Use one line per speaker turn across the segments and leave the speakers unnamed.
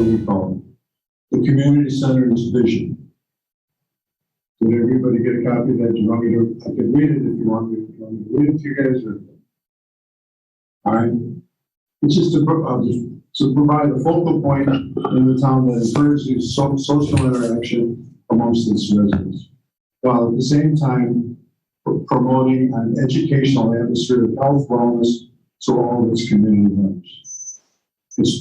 what we call it. The community center's vision. Did everybody get a copy of that? Do you want me to? I can read it if you want me to read it to you guys. Or, all right. It's just to provide a focal point in the town that encourages social interaction amongst its residents, while at the same time promoting an educational atmosphere of health, wellness to all of its community members. That's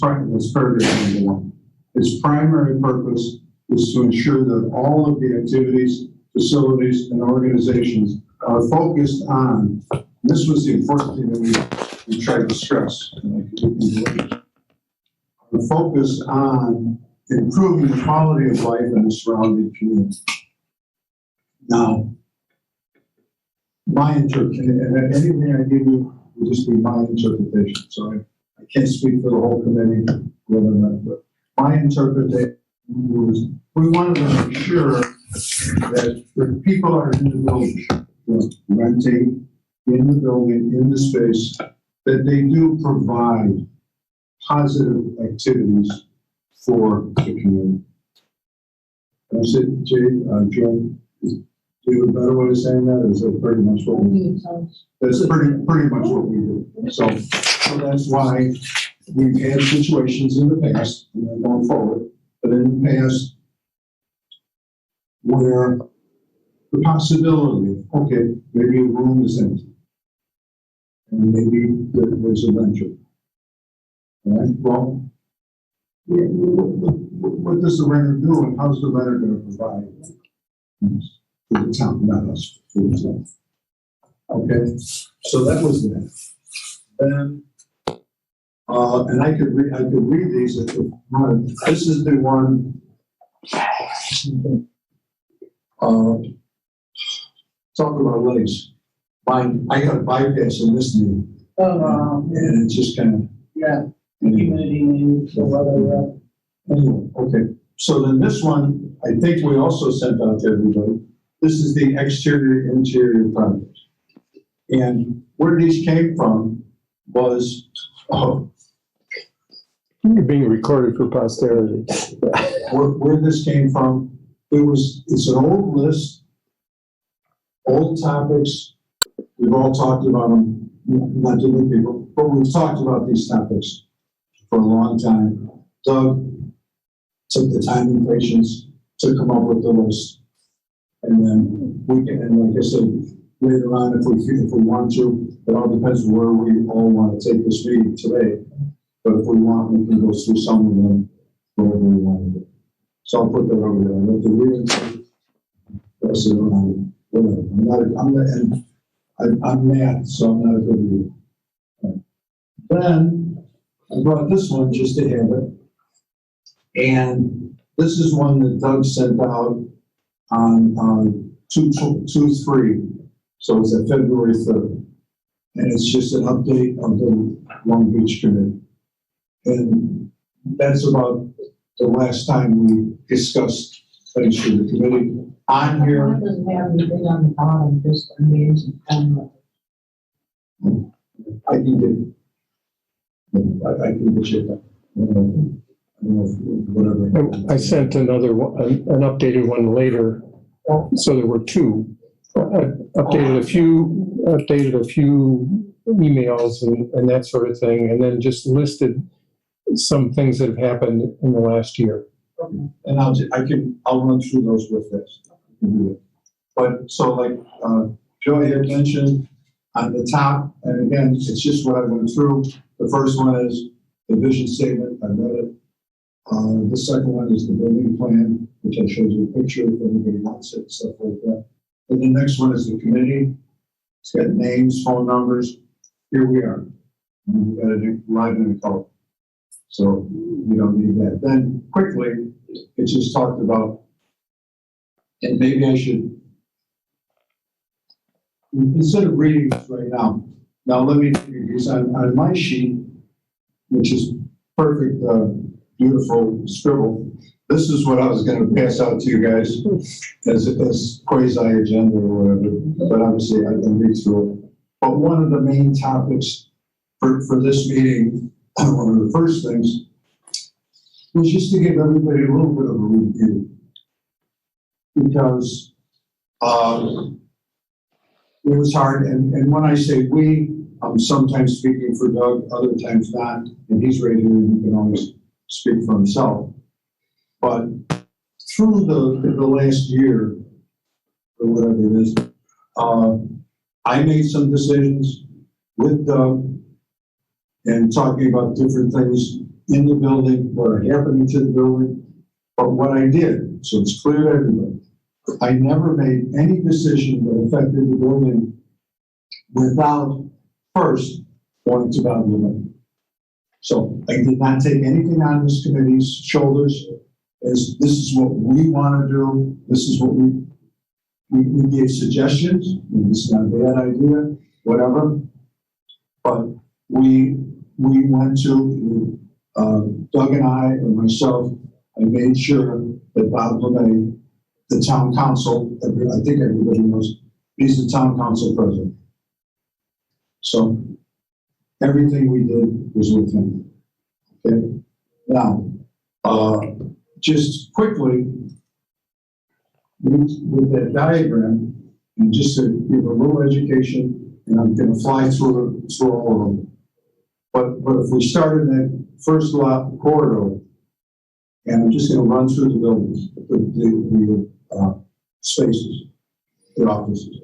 paragraph number 1. Its primary purpose is to ensure that all of the activities, facilities, and organizations are focused on, this was the important thing that we tried to stress, are focused on improving the quality of life in the surrounding community. Now, my interpretation, and anything I give you will just be my interpretation, so I can't speak for the whole committee, but my interpretation was we wanted to make sure that if people are in the building, renting in the building, in the space, that they do provide positive activities for the community. And I said, Joe, do you have a better way of saying that, or is that pretty much what we do? That's pretty much what we do. So that's why we've had situations in the past, and going forward, but in the past, where the possibility of, okay, maybe a room is empty, and maybe there's a renter. All right, well, what does the renter do, and how's the renter going to provide for the town, not us, for the town? Okay, so that was that. Then, and I could read these if you want. This is the one. Talk about legs. I got a bypass in this knee. Oh, wow. And it's just kind of. Yeah. Community needs or whatever. Anyway, okay. So then this one, I think we also sent out to everybody. This is the exterior interior project. And where these came from was,
you're being recorded for posterity.
where this came from, it's an old list, old topics. We've all talked about them, not to new people, but we've talked about these topics for a long time. Doug took the time and patience to come up with the list. And then we can, and like I said, later on, if we want to, it all depends on where we all want to take this meeting today. But if we want, we can go through some of them, wherever we want to do. So I'll put that over there. Let the reading pass it around, whatever. I'm mad, so I'm not a good reader. Right. Then I brought this one just to have it. And this is one that Doug sent out on 2/3. So it's at February 3rd. And it's just an update of the Long Beach Committee. And that's about the last time we discussed things for the committee. On here.
It doesn't have anything on the bottom, just the names and time.
I can get you that. Whatever.
I sent another one, an updated one later. So there were two. I updated a few emails and that sort of thing, and then just listed some things that have happened in the last year.
And I'll run through those with this. But so like Joey had mentioned on the top, and again, it's just what I went through. The first one is the vision statement. I read it. The second one is the building plan, which I showed you a picture if anybody wants it, stuff like that. And the next one is the committee. It's got names, phone numbers. Here we are. We've got it live in color. So we don't need that. Then quickly, it just talked about, and maybe I should, instead of reading this right now let me read these on my sheet, which is perfect, beautiful scribble. This is what I was going to pass out to you guys as quasi-agenda or whatever, but obviously I can read through it. But one of the main topics for this meeting, one of the first things was just to give everybody a little bit of a review. Because it was hard, and when I say we, I'm sometimes speaking for Doug, other times not, and he's right here and he can always speak for himself. But through the last year, or whatever it is, I made some decisions with Doug and talking about different things in the building, what are happening to the building. But what I did, so it's clear to everybody, I never made any decision that affected the building without first going to Bob Levin. So I did not take anything on this committee's shoulders as this is what we want to do. This is what we gave suggestions. This is not a bad idea, whatever. But we went to Doug and I and myself. I made sure that Bob Levin, the town council, I think everybody knows, he's the town council president. So everything we did was with him. Okay. Now, just quickly, with that diagram, and just to give a little education, and I'm going to fly through all of them. But if we start in that first lot corridor, and I'm just going to run through the buildings, the spaces, the offices.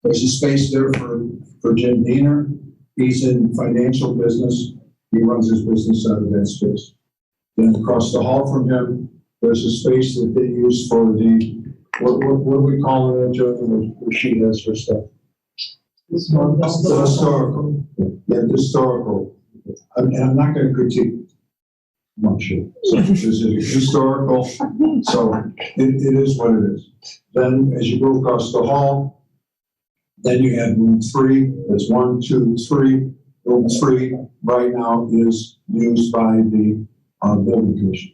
There's a space there for Jim Diener. He's in financial business. He runs his business out of that space. Then across the hall from him, there's a space that they use for the, what do we call it, Joe, where she has her stuff? The historical. Yeah, the historical. And I'm not going to critique much. So this is historical, so it is what it is. Then as you go across the hall, then you have room 3. That's 1, 2, 3. Room 3 right now is used by the building commission.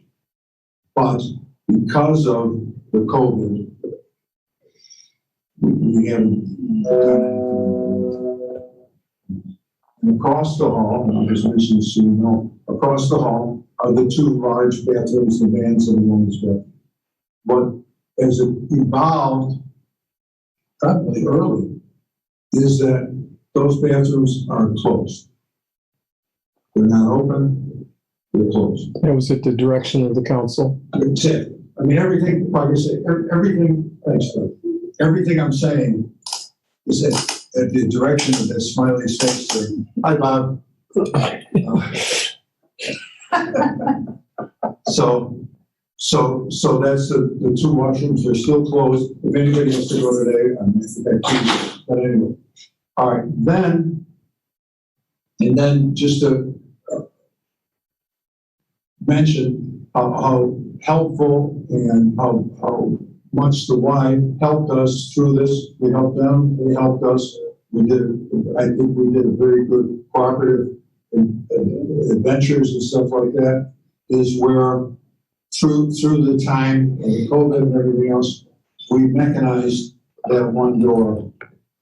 But because of the COVID, we haven't done anything. And across the hall, and I'll just mention this so you know, across the hall are the 2 large bathrooms, the man's and the woman's bathroom. But as it evolved, probably early, is that those bathrooms are closed. They're not open, they're closed.
That was at the direction of the council.
That's it. I mean, everything, like I say, everything, thanks, Doug. Everything I'm saying is at the direction of that smiley face there. Hi, Bob. So that's the 2 washrooms. They're still closed. If anybody has to go today, I'm going to that too. But anyway, all right. Then just to mention how helpful and how much the Y helped us through this. We helped them. They helped us. I think we did a very good cooperative adventures and stuff like that. Is where through the time of the COVID and everything else, we mechanized that one door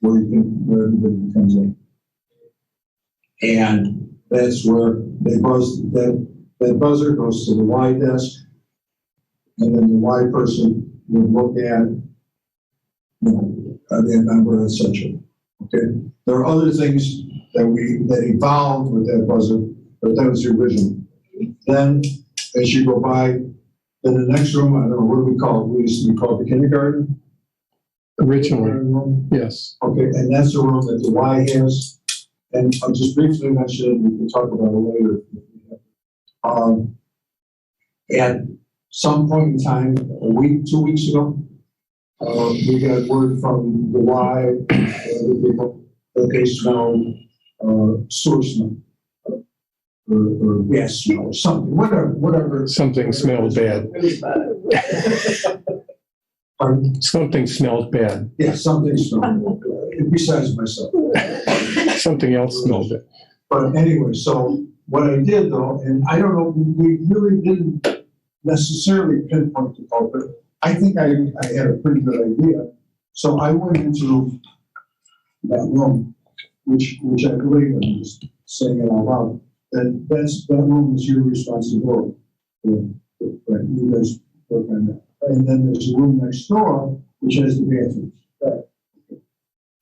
where everybody comes in. And that's where they buzz, that buzzer goes to the Y desk, and then the Y person would look at, their number, etc. Okay? There are other things that evolved with that buzzer, but that was the original. Then, as you go by, then the next room, I don't know, what do we call it? We used to be called the kindergarten?
Originally,
Room?
yes.
Okay, and that's the room that the Y has. And I'll just briefly mention it, we can talk about it later. At some point in time, a week, 2 weeks ago, we got word from the Y and other people that they smelled sewer smell. Or gas smell, or something, whatever.
Something smelled bad.
Pardon?
Something smelled bad.
Yeah, something smelled bad, besides myself.
Something else smelled bad.
But anyway, so what I did though, and I don't know, we really didn't necessarily pinpoint the culprit. I think I had a pretty good idea. So I went into that room, which I believe, I'm just saying it out loud, that room is your responsibility. Right, you guys work on that. And then there's a room next door, which has the bathrooms. Right.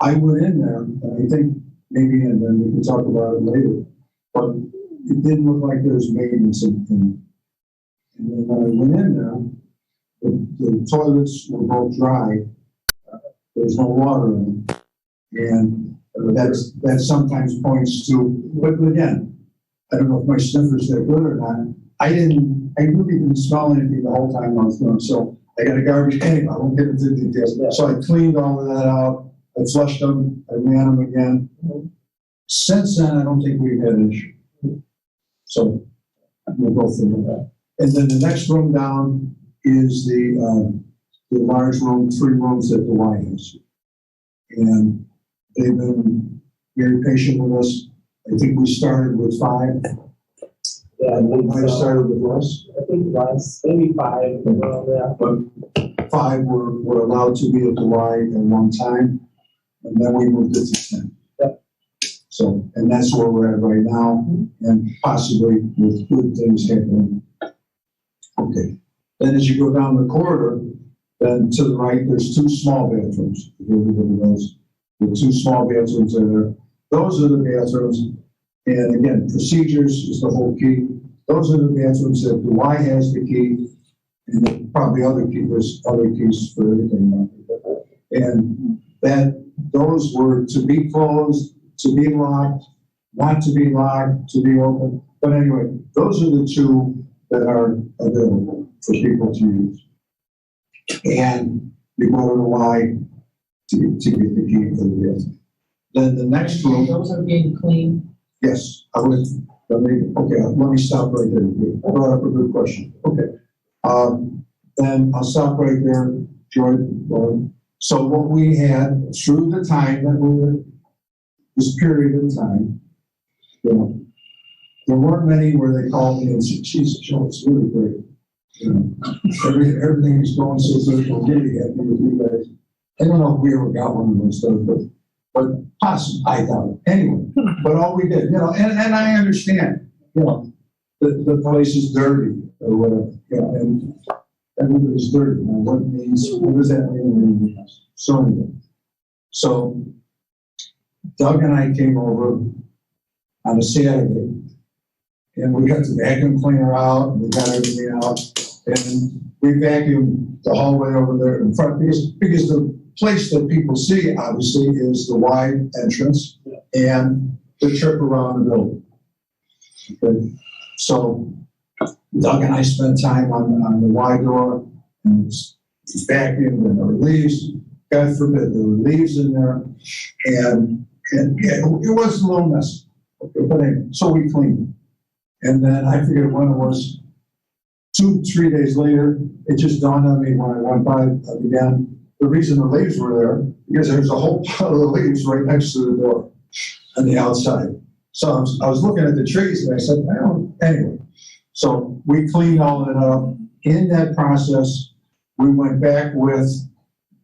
I went in there, and I think maybe, and then we can talk about it later, but it didn't look like there was maintenance in it. And then when I went in there, the toilets were both dry. There's no water in them. And that sometimes points to, but again, I don't know if my sniffer's that good or not. I really didn't smell anything the whole time I was doing. So I got a garbage can. I won't get into the details. So I cleaned all of that out. I flushed them. I ran them again. Since then, I don't think we've had an issue. So we'll go through that. And then the next room down is the large room, 3 rooms that the Y has. And they've been very patient with us. I think we started with 5.
Yeah,
I started with less.
I think less, maybe 5. Yeah.
But 5 were allowed to be at the Y at one time, and then we moved it to 10.
Yep.
So, and that's where we're at right now, and possibly with good things happening. Okay. Then as you go down the corridor, then to the right, there's 2 small bathrooms. If everybody knows, the 2 small bathrooms are there. Those are the bathrooms. And again, procedures is the whole key. Those are the bathrooms that the Y has the key, and then probably other keys. There's other keys for everything. And those were to be closed, to be locked, not to be locked, to be open. But anyway, those are the 2 that are available for people to use. And you go to the Y to get the key for the bathroom. Then the next room.
Those are being cleaned.
Yes, let me stop right there. You brought up a good question. Okay. Then I'll stop right there, Jordan. So what we had through the time that we were, this period of time, there weren't many where they called me and said, Jesus, Joe, it's really great. Everything is going so good. I'm really happy with you guys. I don't know if we ever got one of those stuff, but possibly, I doubt it. Anyway, but all we did, and I understand, the place is dirty or whatever, and everybody's dirty. Now, what does that mean? So Doug and I came over on a Saturday, and we got the vacuum cleaner out, and we got everything out, and we vacuumed the hallway over there in front, because the place that people see, obviously, is the wide entrance and the trip around the building. Okay. So Doug and I spent time on the wide door, and vacuumed, and there were leaves. God forbid, there were leaves in there, and yeah, it was a little messy. Okay, but anyway, so we cleaned it. And then I forget when it was, 2-3 days later, it just dawned on me when I went by again. The reason the leaves were there, because there's a whole pile of leaves right next to the door on the outside. So I was looking at the trees, and I said, well, anyway. So we cleaned all of it up. In that process, we went back with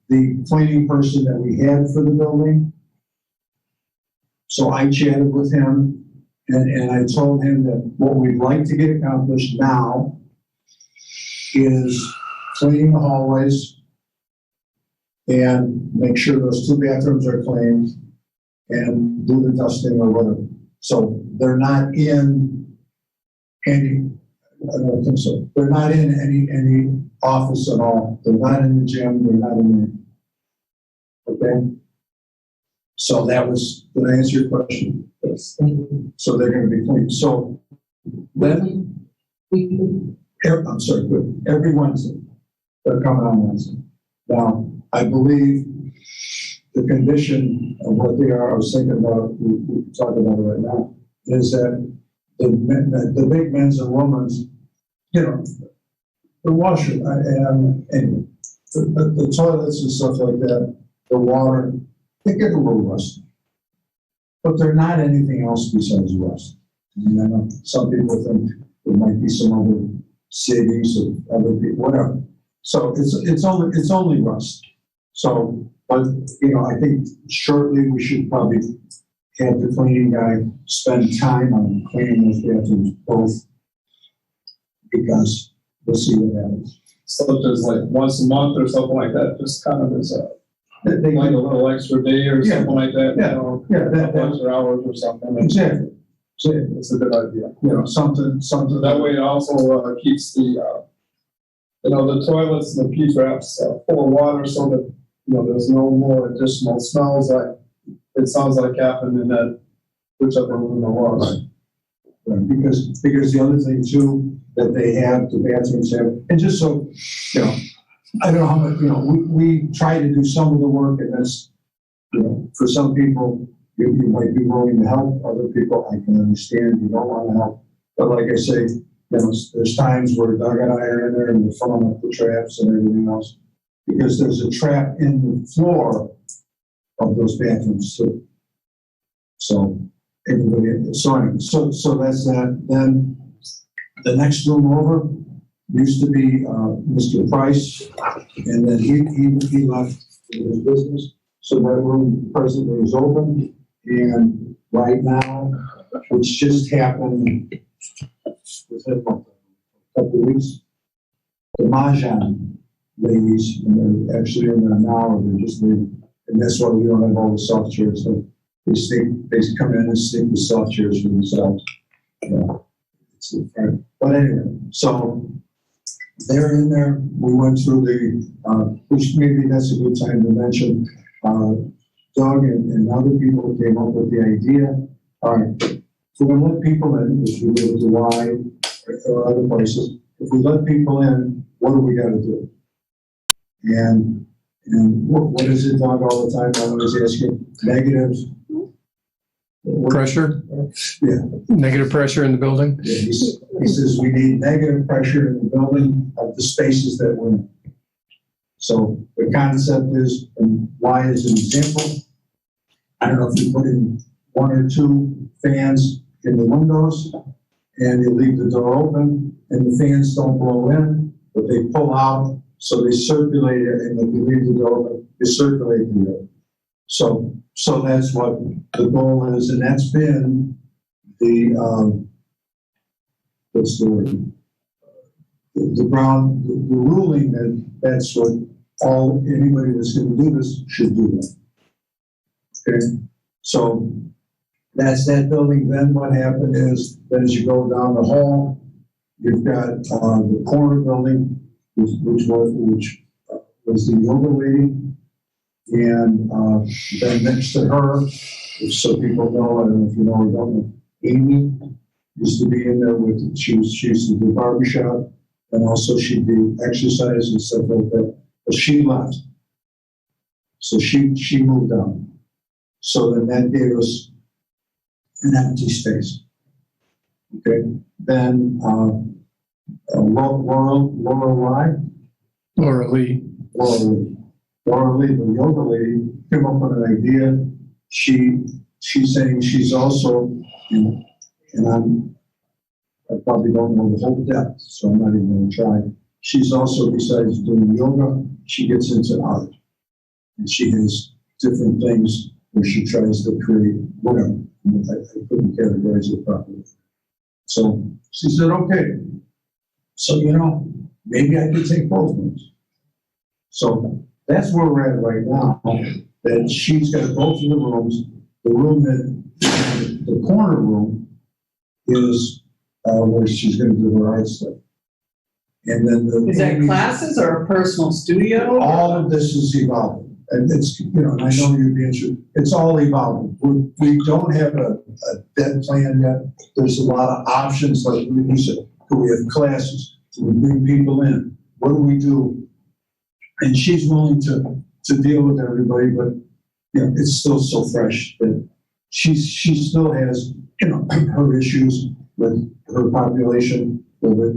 the cleaning person that we had for the building. So I chatted with him, and I told him that what we'd like to get accomplished now is cleaning the hallways and make sure those 2 bathrooms are cleaned and do the dusting or whatever. So they're not in any, I don't think so. They're not in any office at all. They're not in the gym. They're not in the, okay? So did I answer your question?
Yes, thank you.
So they're going to be clean. So then, I'm sorry, good. Every Wednesday, they're coming on Wednesday. Now, I believe the condition of what they are, I was thinking about, we can talk about it right now, is that the big men's and women's, the washer, anyway, the toilets and stuff like that, the water, they get a little rusty. But they're not anything else besides rust. I mean, I know some people think there might be some other savings of other people, whatever. So it's only rust. So, but I think shortly we should probably have the cleaning guy spend time on cleaning those bathrooms both, because we'll see what happens.
So just like once a month or something like that, just kind of as a,
They
like a little extra day or
Yeah.
something like that, you
Yeah.
know,
Yeah,
a
that,
couple extra hours or something.
exactly.
It's a good idea.
You know, something
That way it also keeps the, the toilets and the P-traps full of water so that, there's no more additional smells like, it sounds like happened in that, whichever room it was.
Right, because the other thing too, that they have, the bathrooms have, and just so, I don't know how much, we try to do some of the work, and that's, for some people, you might be willing to help, other people, I can understand, you don't want to help. But like I say, there's times where Doug and I are in there and we're filling up the traps and everything else, because there's a trap in the floor of those bathrooms too. So, everybody, so that's that. Then the next room over used to be Mr. Price, and then he left his business. So that room presently is open, and right now, which just happened, was it a couple of weeks? The Mahjong ladies, and they're actually in there now, or they're just leaving, and that's why we don't have all the soft chairs. So they come in and sneak the soft chairs for themselves. But anyway, so they're in there. We went through which maybe that's a good time to mention. Doug and other people came up with the idea. All right, if we're going to let people in, which we did with the Y or other places, if we let people in, what do we got to do? And what is it, Doug, all the time? I always ask you, negative
Pressure?
Yeah.
Negative pressure in the building?
Yeah, he says we need negative pressure in the building of the spaces that we're in. So the concept is, and why is an example, I don't know if you put in 1 or 2 fans in the windows and you leave the door open and the fans don't blow in, but they pull out, so they circulate it, and if you leave the door open, they circulate the air. So that's what the goal is, and that's been the, what's the word? The ruling that that's what anybody that's going to do this should do that. Okay, so that's that building. Then what happened is, then as you go down the hall, you've got the corner building, which was the yoga lady, and then next to her, so people know, I don't know if you know or don't know, Amy used to be in there with, she used to do barbershop, and also she'd do exercise and stuff like that. But she left. So she moved on. So then that gave us an empty space. Okay. Then Laura Lee, the yoga lady, came up with an idea. She's saying she's also, and I probably don't know the whole depth, so I'm not even going to try. She's also, besides doing yoga, she gets into art. And she has different things where she tries to create whatever. I couldn't categorize it properly. So she said, okay, so, maybe I could take both rooms. So that's where we're at right now, that she's got both of the rooms. The room the corner room is where she's going to do her art stuff. And then
Is that classes or a personal studio?
all of this is evolving. And it's, and I know you'd be interested, it's all evolving. We don't have a dead plan yet. There's a lot of options, like you said. Do we have classes? Do we bring people in? What do we do? And she's willing to deal with everybody, but it's still so fresh that she still has her issues with her population, with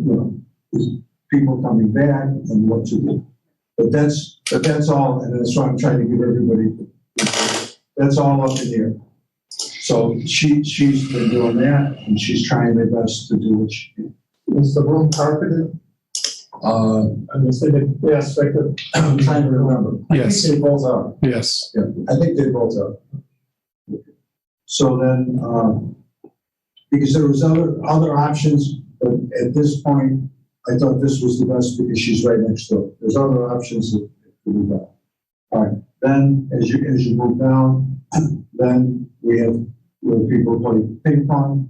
people coming back and what to do. But that's all, and that's why I'm trying to give everybody. That's all up in the air. So she's been doing that, and she's trying her best to do what she can.
Is the room carpeted? I'm just thinking, yes,
I'm trying to remember.
Yes.
I think they both are.
Yes.
Yeah, I think they both are. So then, because there was other options, but at this point, I thought this was the best because she's right next door. There's other options that could be done. All right, then as you move down, then we have where people play ping pong.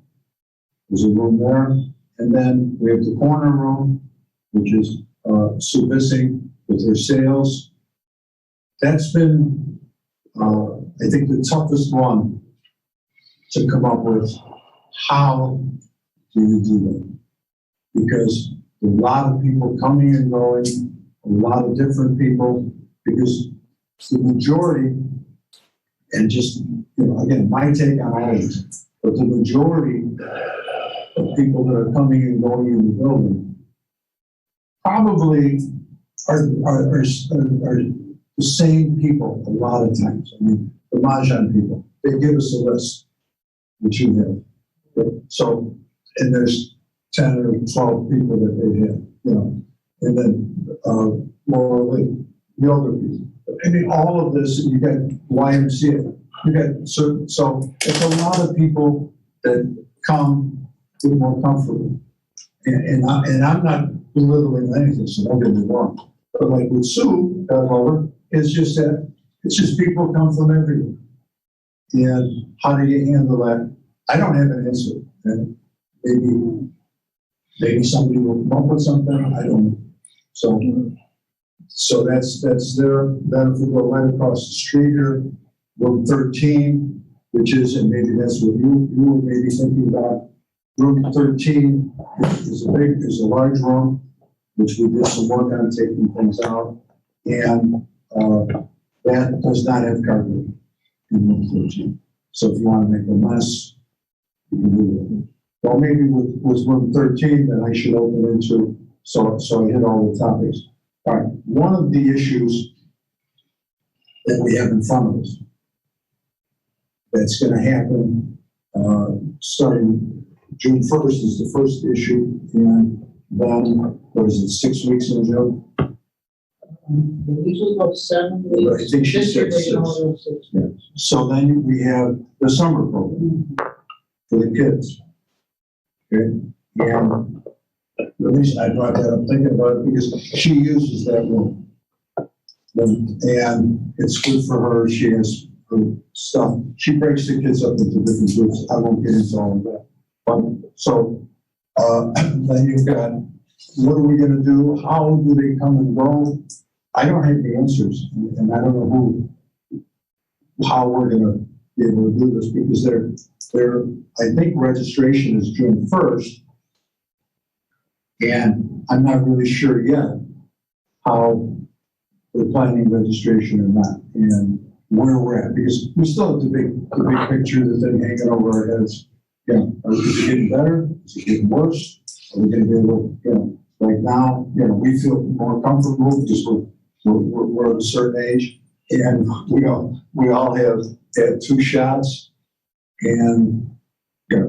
There's a room there, and then we have the corner room, which is Sue Bissing with her sales. That's been, I think, the toughest one to come up with. How do you do that? Because a lot of people coming and going, a lot of different people, because the majority, and just, again, my take on all this, but the majority of people that are coming and going in the building probably are the same people a lot of times. I mean, the Mahjong people, they give us a list, which you have. Okay? So, and there's 10 or 12 people that they have, and then more yoga people. I mean, all of this, you got YMCA, you got certain, so it's a lot of people that come feel more comfortable. And I'm not belittling anything, so don't get me wrong. But like with Sue, it's just that, it's just people come from everywhere. And how do you handle that? I don't have an answer. And maybe somebody will come up with something, I don't know. So that's there. Then if we go right across the street here, room 13, which is, and maybe that's what you were maybe thinking about. Room 13 is a large room, which we did some work on taking things out. And that does not have carpet in room 13. So if you want to make a mess, you can do it. Well, maybe with room 13 that I should open into, so I hit all the topics. All right, one of the issues that we have in front of us that's going to happen starting June 1st is the first issue, and then, what is it, 6 weeks in June?
They usually go 7 weeks.
I think she
This year
said
they can
6.
only go 6 weeks.
Yeah. So then we have the summer program for the kids. Okay, and the reason I brought that up, thinking about it, because she uses that room. And it's good for her. She has her stuff. She breaks the kids up into different groups. I won't get into all of that. But so then you've got, what are we going to do? How do they come and go? I don't have the answers, and I don't know how we're going to be able to do this, because I think registration is June 1st. And I'm not really sure yet how we're planning registration or not, and where we're at, because we still have the big picture, the thing hanging over our heads. Is it getting better? Is it getting worse? Are we going to be able to, like now, we feel more comfortable because we're of a certain age, and we all have had 2 shots, and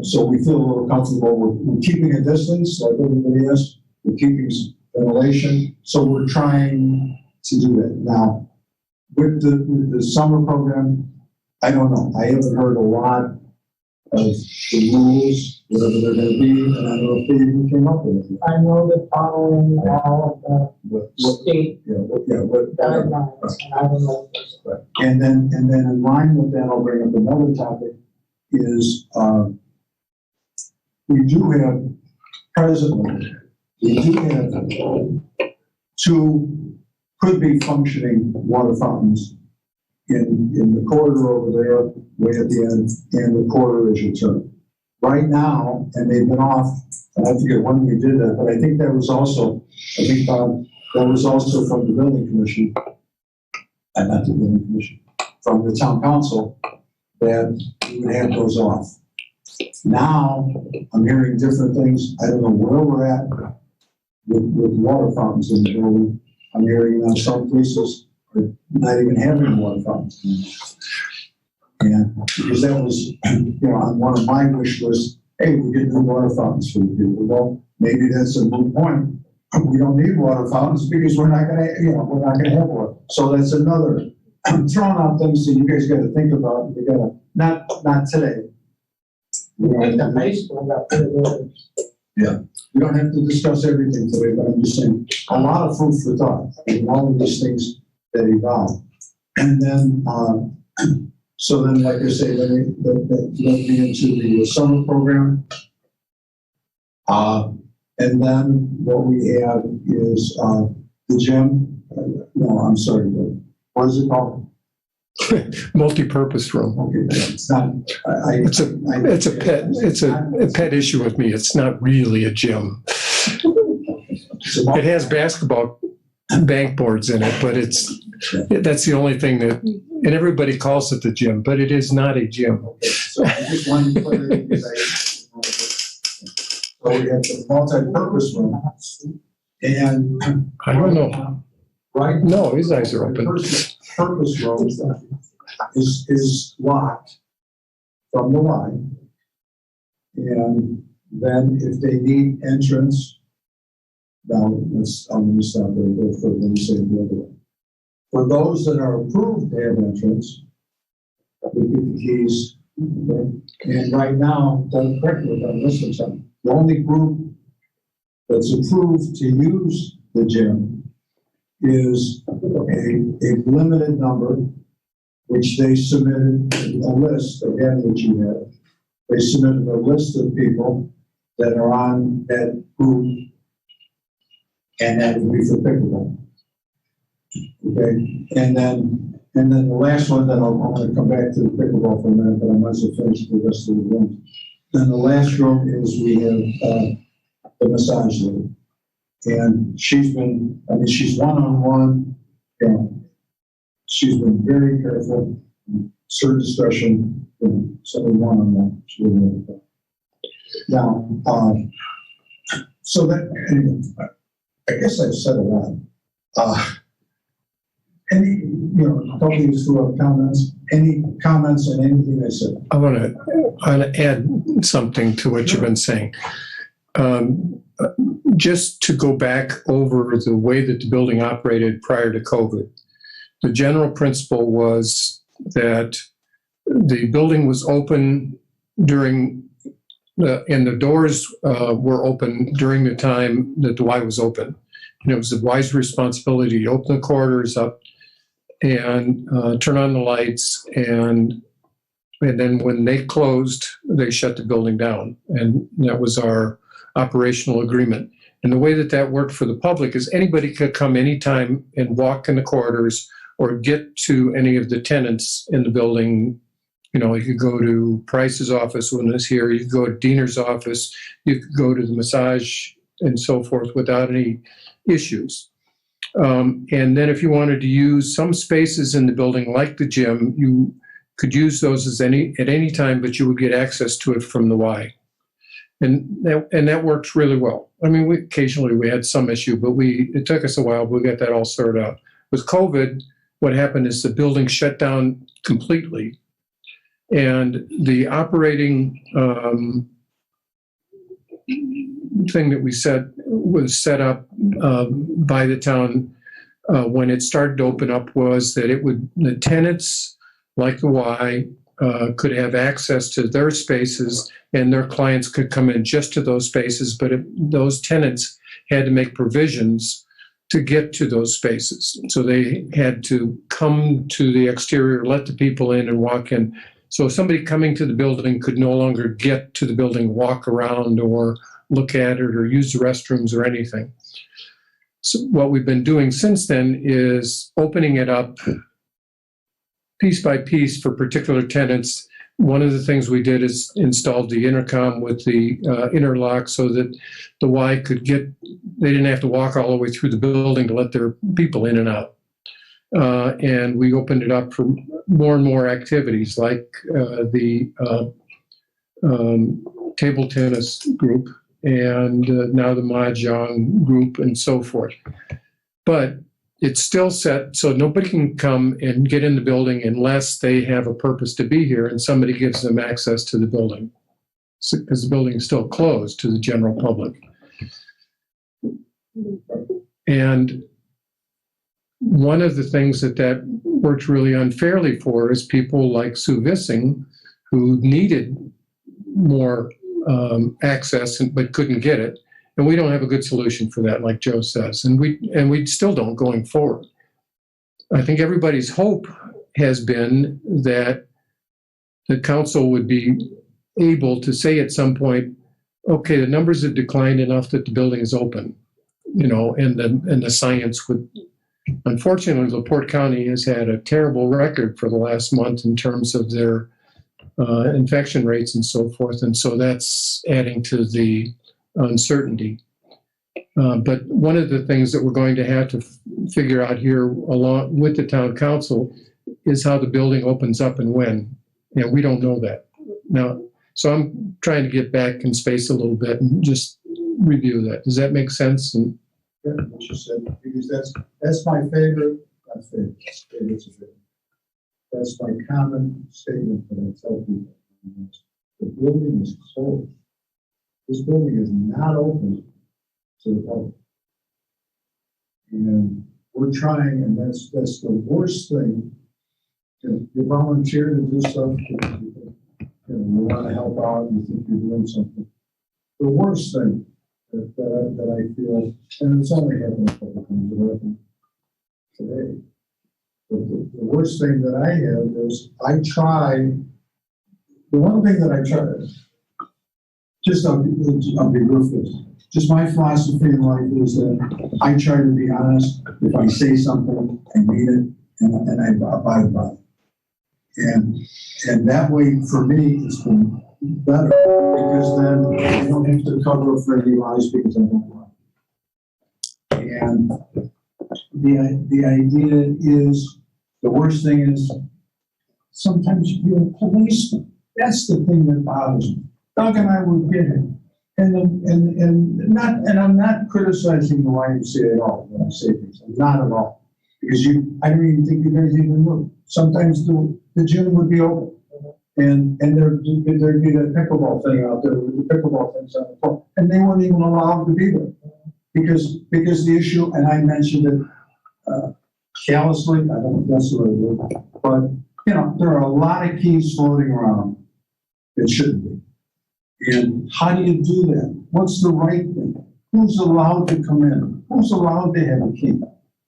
so we feel a little comfortable. We're keeping a distance, like everybody else. We're keeping ventilation. So we're trying to do that. Now, with the summer program, I don't know. I haven't heard a lot of the rules, whatever they're going to be, and I don't know if they even came up with it.
I know they're following all of the state guidelines, and I don't know.
And then in line with that, I'll bring up another topic, is we do have, presently, we do have 2 could be functioning water fountains in the corridor over there, way at the end, and the corridor as you turn. Right now, and they've been off, and I forget when we did that, but I think that was also, that was also from the building commission, not the building commission, from the town council, that we would have those off. Now, I'm hearing different things. I don't know where we're at with water fountains in the building. I'm hearing now some places are not even having water fountains. And because that was, on one of my wish lists, hey, we get new water fountains for the people. Well, maybe that's a moot point. We don't need water fountains because we're not going to have water. So that's another I'm throwing out things that you guys gotta think about, you gotta, not today. You
I think the
know,
high school got rid of it.
we don't have to discuss everything today, but I'm just saying, a lot of food for thought, and all of these things that evolve. And then, so then, like I say, then that led me into the summer program. And then what we have is, the gym, no, I'm sorry, what is it called?
Multi-purpose room.
Okay, it's not,
It's a pet issue with me. It's not really a gym. It has basketball bank boards in it, but that's the only thing that, and everybody calls it the gym, but it is not a gym.
So I just wanted to put it in because so we have the multi-purpose room, and
I don't know.
right?
No, his eyes are open.
Purpose room is locked from the line. And then if they need entrance, now I'm going to stop there, go further, let me say it the other way. For those that are approved to have entrance, we get the keys. Okay? And right now, don't correct me if I'm missing something. The only group that's approved to use the gym is a limited number, which they submitted a list, again, which you have. They submitted a list of people that are on that group, and that would be for pickleball. Okay, and then the last one that I'm going to come back to the pickleball for a minute, but I might as well finish the rest of the room. Then the last room is we have the massage lady. And she's one-on-one, and she's been very careful, her discretion, somebody one-on-one. She wouldn't let it go. Now, so that, anyway, I guess I've said a lot. Don't these who have comments, any comments on anything I said?
I want to add something to what you've been saying. Just to go back over the way that the building operated prior to COVID, the general principle was that the building was open and the doors were open during the time that the Y was open. And it was the Y's responsibility to open the corridors up and turn on the lights, and then when they closed, they shut the building down. And that was our operational agreement. And the way that worked for the public is anybody could come anytime and walk in the corridors or get to any of the tenants in the building. You could go to Price's office when it's here, you could go to Diener's office, you could go to the massage and so forth without any issues. And then if you wanted to use some spaces in the building like the gym, you could use those at any time, but you would get access to it from the Y. And that works really well. I mean, occasionally we had some issue, but it took us a while, but we got that all sorted out. With COVID, what happened is the building shut down completely, and the operating thing that we said was set up by the town when it started to open up was that the tenants like the Y could have access to their spaces, and their clients could come in just to those spaces, but those tenants had to make provisions to get to those spaces. So they had to come to the exterior, let the people in and walk in. So somebody coming to the building could no longer get to the building, walk around or look at it or use the restrooms or anything. So what we've been doing since then is opening it up piece by piece for particular tenants. One of the things we did is installed the intercom with the interlock so that the Y they didn't have to walk all the way through the building to let their people in and out. And we opened it up for more and more activities like the table tennis group and now the Mahjong group and so forth. But it's still set so nobody can come and get in the building unless they have a purpose to be here and somebody gives them access to the building, because the building is still closed to the general public. And one of the things that worked really unfairly for is people like Sue Vissing, who needed more access but couldn't get it. And we don't have a good solution for that, like Joe says. And we still don't going forward. I think everybody's hope has been that the council would be able to say at some point, okay, the numbers have declined enough that the building is open, and the science would. Unfortunately, LaPorte County has had a terrible record for the last month in terms of their infection rates and so forth, and so that's adding to the uncertainty. But one of the things that we're going to have to figure out here, along with the town council, is how the building opens up and when. And we don't know that now. So I'm trying to get back in space a little bit and just review that. Does that make sense? And
Yeah, what you said, because that's my favorite, not favorite, favorite's a favorite. That's my common statement that I tell people. The building is closed. This building is not open to the public. And we're trying, and that's the worst thing. You volunteer to do stuff, you want to help out, you think you're doing something. The worst thing that I feel, and it's only happened a couple of times today, but the worst thing that I have is the one thing that I try, just I'll be ruthless. Just my philosophy in life is that I try to be honest. If I say something, I mean it, and I abide by it. And that way, for me, it's been better, because then I don't have to cover for any lies because I don't lie. And the idea is, the worst thing is, sometimes you're a policeman. That's the thing that bothers me. Doug and I would get him. And I'm not criticizing the YMCA at all when I say things. I'm not at all. Because I don't even think you guys even knew. Sometimes the gym would be open. And there'd be the pickleball thing out there with the pickleball things on the floor. And they weren't even allowed to be there. Because the issue, and I mentioned it callously, I don't know if that's the right word, but there are a lot of keys floating around that shouldn't be. And how do you do that? What's the right thing? Who's allowed to come in? Who's allowed to have a key?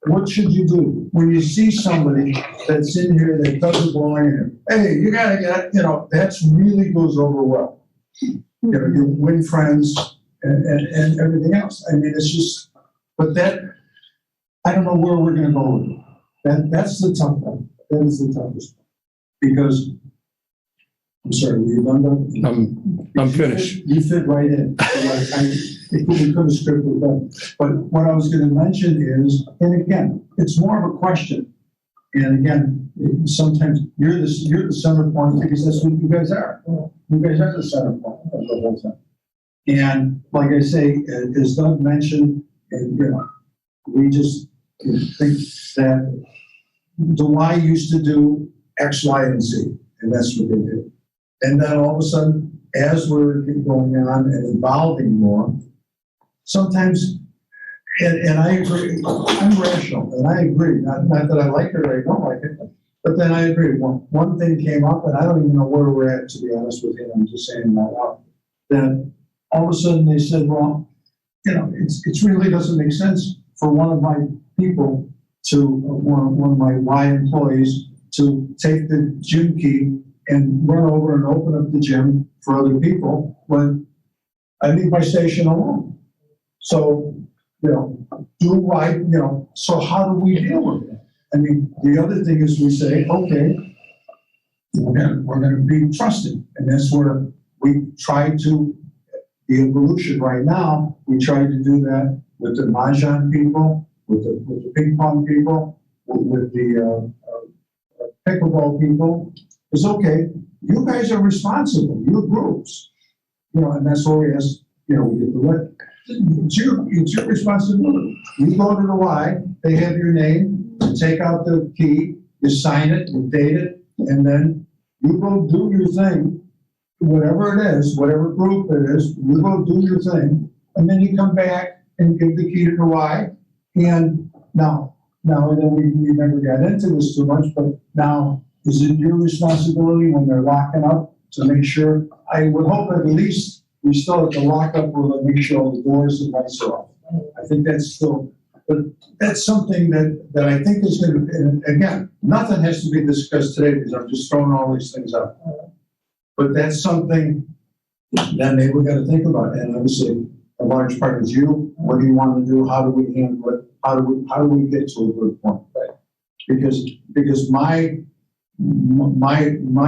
What should you do when you see somebody that's in here that doesn't belong in here? Hey, you gotta get, that really goes over well. You win friends and everything else. I mean, it's just, but I don't know where we're gonna go with it. That's the tough one. That is the toughest one. Because, I'm sorry, were you done?
I'm finished.
You fit right in. We could have scripted that. But what I was going to mention is, and again, it's more of a question. And again, sometimes you're the center point because that's what you guys are. You guys are the center point of the whole thing. And like I say, as Doug mentioned, and we just think that the Y used to do X, Y, and Z, and that's what they did. And then all of a sudden, as we're going on and evolving more, sometimes, and I agree, I'm rational, and I agree, not that I like it or I don't like it, but then I agree. One thing came up, and I don't even know where we're at, to be honest with you, I'm just saying that out. Then all of a sudden they said, well, it really doesn't make sense for one of my people one of my Y employees to take the gym key and run over and open up the gym for other people when I leave my station alone. So, do right, so how do we deal with it? I mean, the other thing is we say, okay, we're going to be trusted. And that's where we try to, the evolution right now, we try to do that with the Mahjong people, with the ping pong people, with the pickleball people. It's okay. You guys are responsible. You're groups, and that's what we ask. We get the letter. It's your responsibility. You go to the Y. They have your name. You take out the key. You sign it. You date it, and then you go do your thing, whatever it is, whatever group it is. You go do your thing, and then you come back and give the key to the Y. And now now, and then we never got into this too much, but now, is it your responsibility when they're locking up to make sure, I would hope at least we still have to lock up where they make sure all the doors and lights are off. I think that's still, but that's something that I think is gonna, and again, nothing has to be discussed today because I'm just throwing all these things out. But that's something that maybe we gotta think about, and obviously, a large part is you, what do you want to do, how do we handle it, how do we get to a good point? Right. Because my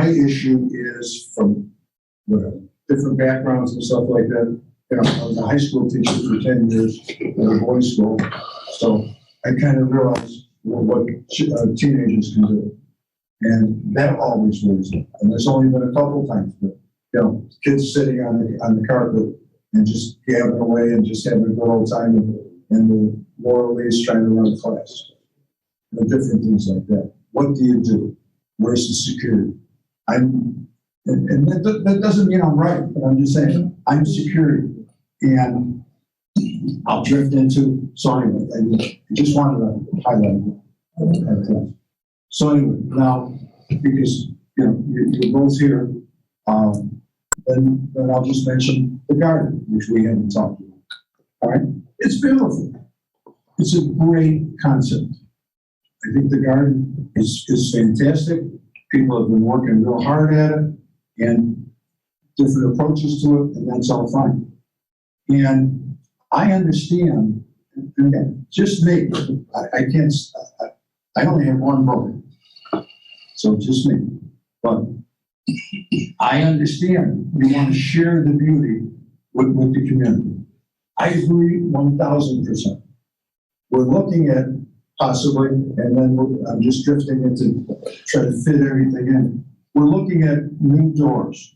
issue is from whatever, different backgrounds and stuff like that. You know, I was a high school teacher for 10 years at a boys' school, so I kind of realized what teenagers can do. And that always worries me. And there's only been a couple times, but, you know, kids sitting on the carpet and just gabbing away and just having a good old time and the Laura Lee's trying to run class. And different things like that. What do you do? Where's the security? And that doesn't mean I'm right, but I'm just saying, I'm security. And I'll drift into, so anyway, I just wanted to highlight that. So anyway, now, because, you know, you're both here, then I'll just mention the garden, which we haven't talked about. All right? It's beautiful. It's a great concept. I think the garden is fantastic. People have been working real hard at it and different approaches to it, and that's all fine. And I understand, and again, just me, I can't, I only have one vote, so just me. But I understand you want to share the beauty with the community. I agree 1,000%. We're looking at possibly, and then I'm just drifting into try to fit everything in. We're looking at new doors.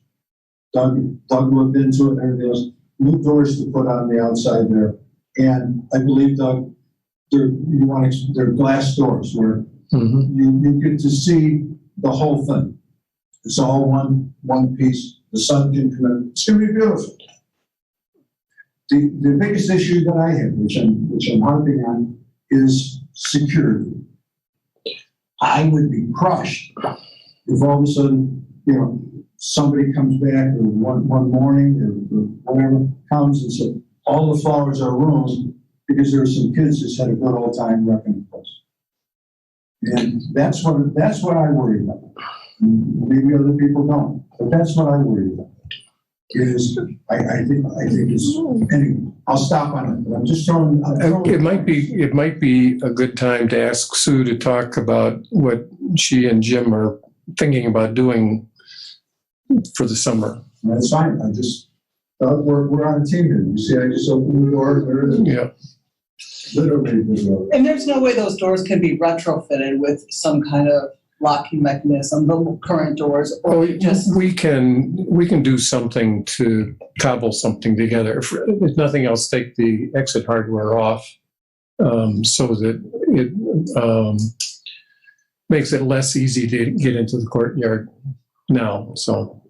Doug looked into it and everything else. New doors to put on the outside there. And I believe, Doug, they're glass doors where you get to see the whole thing. It's all one piece. The sun can come in. It's going to be beautiful. The biggest issue that I have, which I'm harping on, is security. I would be crushed if all of a sudden, you know, somebody comes back or one morning or whatever comes and says, all the flowers are ruined because there were some kids just had a good old time wrecking the place. And that's what I worry about. Maybe other people don't, but that's what I worry about. I think it's, anyway, I'll stop on it, but I'm just throwing.
It might be a good time to ask Sue to talk about what she and Jim are thinking about doing for the summer.
That's fine. I just, we're on a team here. You see, I just opened the door. There it is.
Yeah.
Literally the door.
And there's no way those doors can be retrofitted with some kind of locking mechanism, the current doors, or just...
We can do something to cobble something together. If nothing else, take the exit hardware off so that it makes it less easy to get into the courtyard now. So,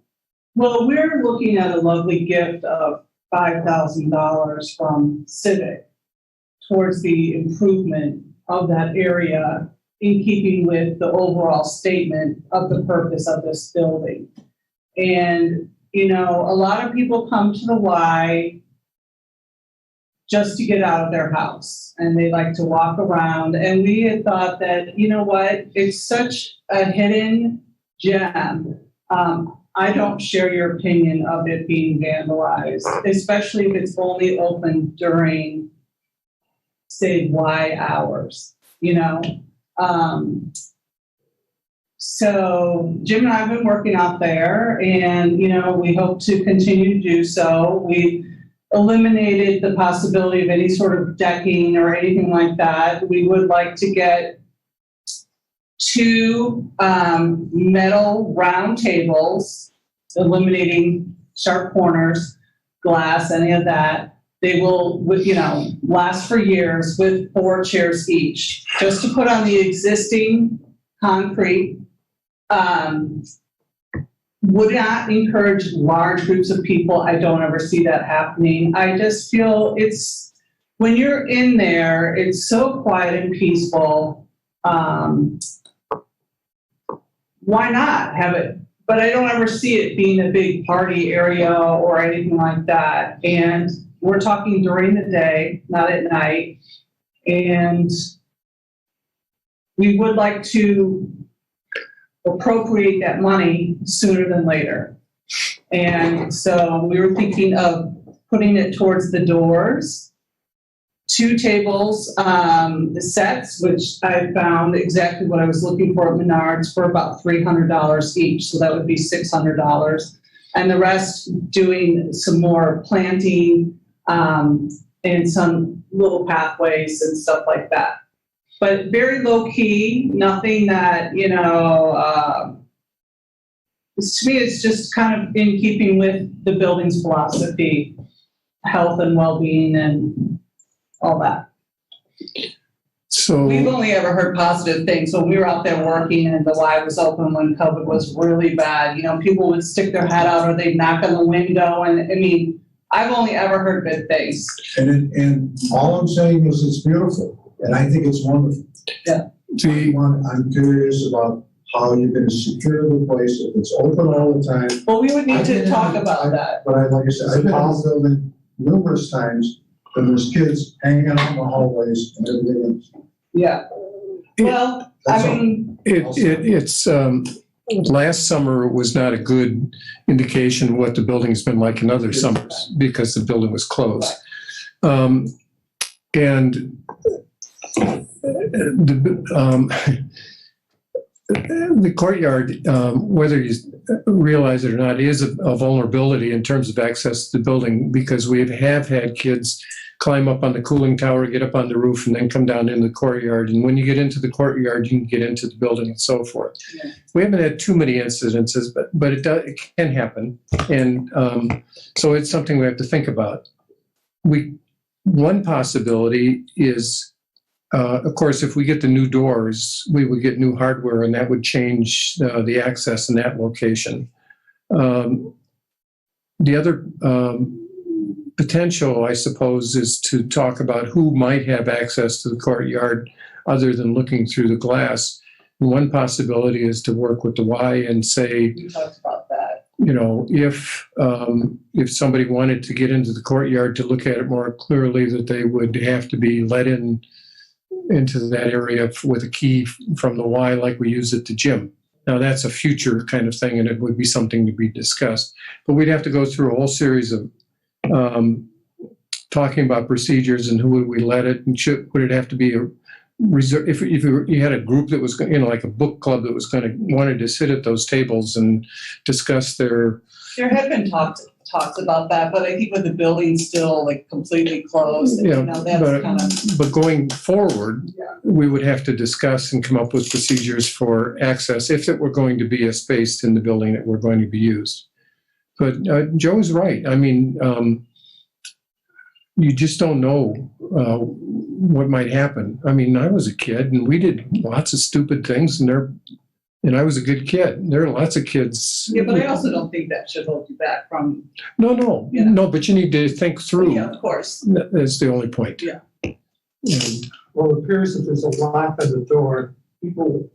well, we're looking at a lovely gift of $5,000 from Civic towards the improvement of that area, in keeping with the overall statement of the purpose of this building. And, you know, a lot of people come to the Y just to get out of their house, and they like to walk around. And we had thought that, you know what, it's such a hidden gem. I don't share your opinion of it being vandalized, especially if it's only open during, say, Y hours, you know? So Jim and I have been working out there, and, you know, we hope to continue to do so. We eliminated the possibility of any sort of decking or anything like that. We would like to get 2 metal round tables, eliminating sharp corners, glass, any of that. They will, you know, last for years with 4 chairs each, just to put on the existing concrete. Would not encourage large groups of people. I don't ever see that happening. I just feel it's when you're in there, it's so quiet and peaceful. Why not have it? But I don't ever see it being a big party area or anything like that. And we're talking during the day, not at night. And we would like to appropriate that money sooner than later. And so we were thinking of putting it towards the doors, 2 tables, the sets, which I found exactly what I was looking for at Menards for about $300 each. So that would be $600. And the rest doing some more planting, and some little pathways and stuff like that. But very low key, nothing that, to me, it's just kind of in keeping with the building's philosophy, health and well-being and all that.
So
We've only ever heard positive things. When we were out there working and the Y was open when COVID was really bad, people would stick their head out or they'd knock on the window. And I mean, I've only ever heard good things.
And all I'm saying is it's beautiful, and I think it's wonderful.
Yeah.
I'm curious about how you're going to secure the place if it's open all the time.
Well, we would need to talk about that.
But like I said, I've been in this building numerous times, and there's kids hanging out in the hallways and everything else.
Yeah. Well,
That's
I
all.
mean,
it's last summer was not a good indication of what the building's been like in other summers because the building was closed. And the courtyard, whether you realize it or not, is a vulnerability in terms of access to the building because we have had kids climb up on the cooling tower, get up on the roof, and then come down into the courtyard. And when you get into the courtyard, you can get into the building and so forth.
Yeah.
We haven't had too many incidences, but it can happen. And so it's something we have to think about. One possibility is, of course, if we get the new doors, we would get new hardware, and that would change the access in that location. The other potential, I suppose, is to talk about who might have access to the courtyard other than looking through the glass. And one possibility is to work with the Y and say,
we talked about that.
if somebody wanted to get into the courtyard to look at it more clearly, that they would have to be let into that area with a key from the Y like we use at the gym. Now, that's a future kind of thing, and it would be something to be discussed. But we'd have to go through a whole series of talking about procedures and who would we let it, and would it have to be a reserve? If you had a group that was, like a book club that was wanted to sit at those tables and discuss
There have been talks about that, but I think with the building still completely closed, that's
but going forward, we would have to discuss and come up with procedures for access if it were going to be a space in the building that were going to be used. But Joe's right. I mean, you just don't know what might happen. I mean, I was a kid and we did lots of stupid things, and I was a good kid. There are lots of kids.
Yeah, but I also don't think that should hold you back from.
No, but you need to think through.
Yeah, of course.
That's the only point.
Yeah.
Well, it appears if there's a lock on the door, people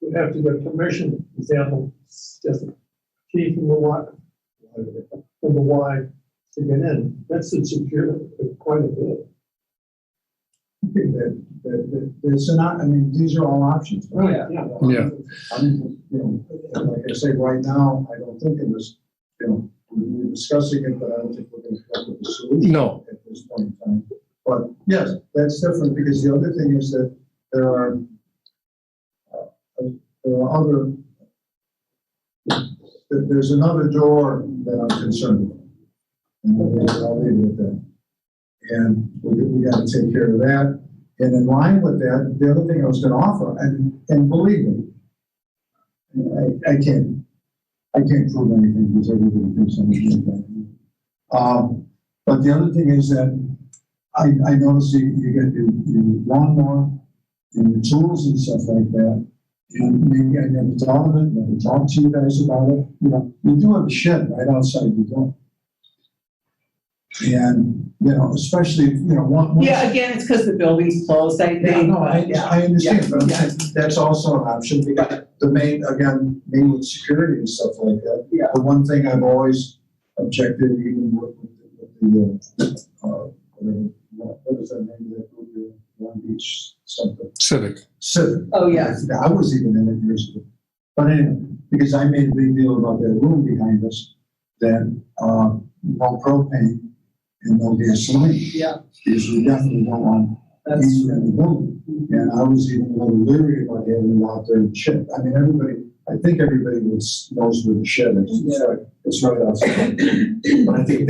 would have to get permission, for example, just a key from the Y to get in. That's to secure it quite a bit.
These are all options.
Right,
Yeah.
Like I say, right now, I don't think it was, we're discussing it, but I don't think we're going to come up with a solution at this point in time. But yes, that's different because the other thing is that there are there's another door that I'm concerned with. And I'll leave it at that. And we got to take care of that. And in line with that, the other thing I was going to offer, and believe me, I can't prove anything because everybody thinks I'm doing that. But the other thing is that I noticed you get your lawnmower and your tools and stuff like that. And maybe I never thought of it, never talked to you guys about it. You do have a shed right outside the door. And, you know, especially, you know, one.
Yeah, again, it's because the building's closed, I
Yeah,
think.
no, I understand,
Yeah,
but I'm
yeah.
saying that's also an option, because the main, again, main with security and stuff like that.
Yeah.
The one thing I've always objected, even with the, what is that name of that group here? Long Beach something,
Civic.
Civic.
Oh, yeah.
I was even in it years ago. But anyway, because I made a big deal about that room behind us, that, no propane and no gasoline.
Yeah.
Because we definitely don't want
That's,
heat in the building. And I was even a little leery about having it out there and shit. I mean, I think everybody knows where the shed is. It's right outside. But I think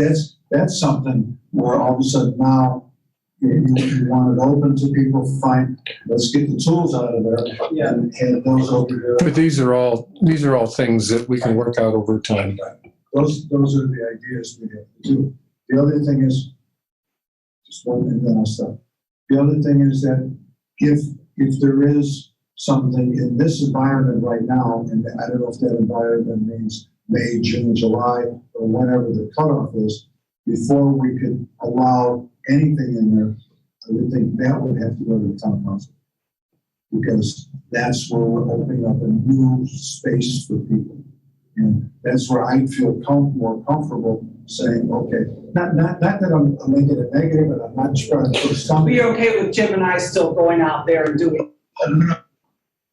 that's something where all of a sudden now, you want it open to people, fine, let's get the tools out of there
Yeah.
and hand those over there.
But these are all things that we can work out over time.
Those are the ideas we have to do. The other thing is, just one thing, then I'll stop. The other thing is that if there is something in this environment right now, and I don't know if that environment means May, June, July, or whenever the cutoff is, before we could allow anything in there, I would think that would have to go to the town council. Because that's where we're opening up a new space for people. And that's where I feel more comfortable saying, okay, not that I'm making it negative, and I'm not trying to put something.
you're okay with Jim and I still going out there and doing?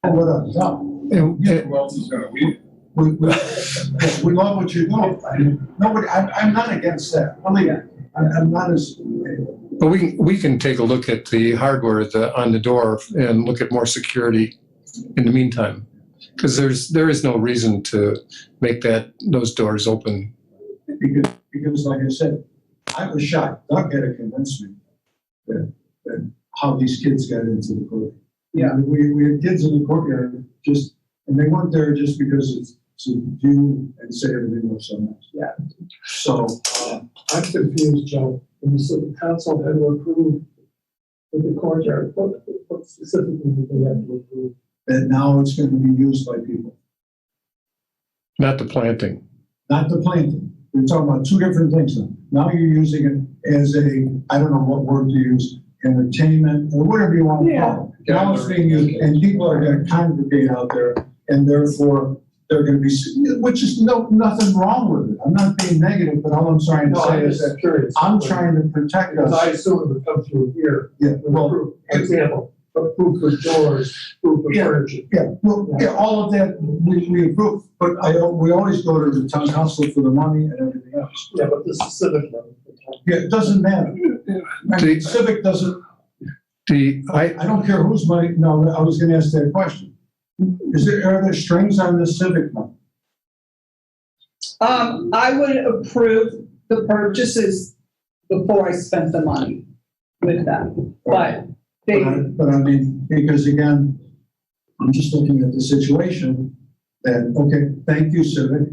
What I've done.
Who else is gonna lead?
We love what you're doing. Nobody, I'm not against that. Believe me, I'm not as.
But we can take a look at the hardware on the door and look at more security in the meantime, because there is no reason to make those doors open.
Because like I said, I was shocked. Doug had to convince me that how these kids got into the courtyard.
Yeah.
We had kids in the courtyard and they weren't there just because it's to view and say everything was so nice.
Yeah.
So,
I'm confused, Joe. When you said the council had to approve with the courtyard, what specifically did they have to approve?
and now it's going to be used by people,
Not the planting.
not the planting. We're talking about two different things now. Now you're using it as I don't know what word to use, entertainment, or whatever you want to call it. Now it's being used, and people are going to congregate out there, and therefore they're going to be, which is nothing wrong with it. I'm not being negative, but all I'm trying to
No,
say
I'm
is that
just curious.
I'm trying to protect
Because I
us.
assume it would come through here.
Yeah,
with
well,
proof. For example, proof for doors, proof for
Yeah.
furniture.
all of that we approve, but we always go to the town council for the money and everything else.
Yeah, but this is civic money.
Yeah, it doesn't matter. I mean, civic doesn't, I don't care whose money, no, I was gonna ask that question. Are there strings on the civic money?
I would approve the purchases before I spent the money with them, but they,
But I mean, because again, I'm just looking at the situation that, okay, thank you, Civic.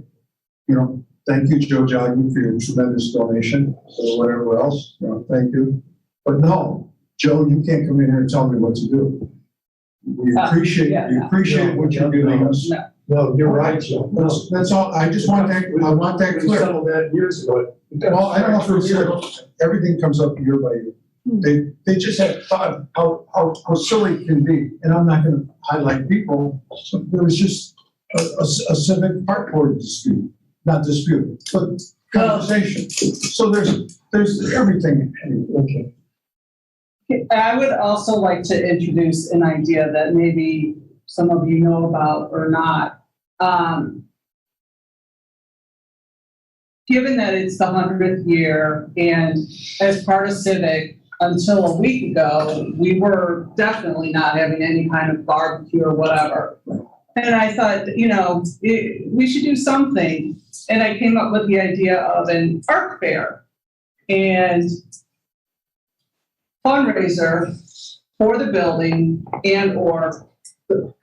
You know, thank you, Joe Joggen, for your tremendous donation, or whatever else, you know, thank you. But no, Joe, you can't come in here and tell me what to do. We appreciate what you're giving us.
no.
No, you're right, Joe.
That's all, I just want that, I want that
We
clear.
settled that years ago.
Well, I don't know if it's settled. Everything comes up year by year. They just have thought how silly it can be, and I'm not gonna highlight people. There was just a civic park board dispute, not dispute, but conversation. So there's everything.
Okay.
I would also like to introduce an idea that maybe some of you know about or not. Given that it's the 100th year, and as part of Civic, until a week ago, we were definitely not having any kind of barbecue or whatever. And I thought, we should do something. And I came up with the idea of an art fair and fundraiser for the building and or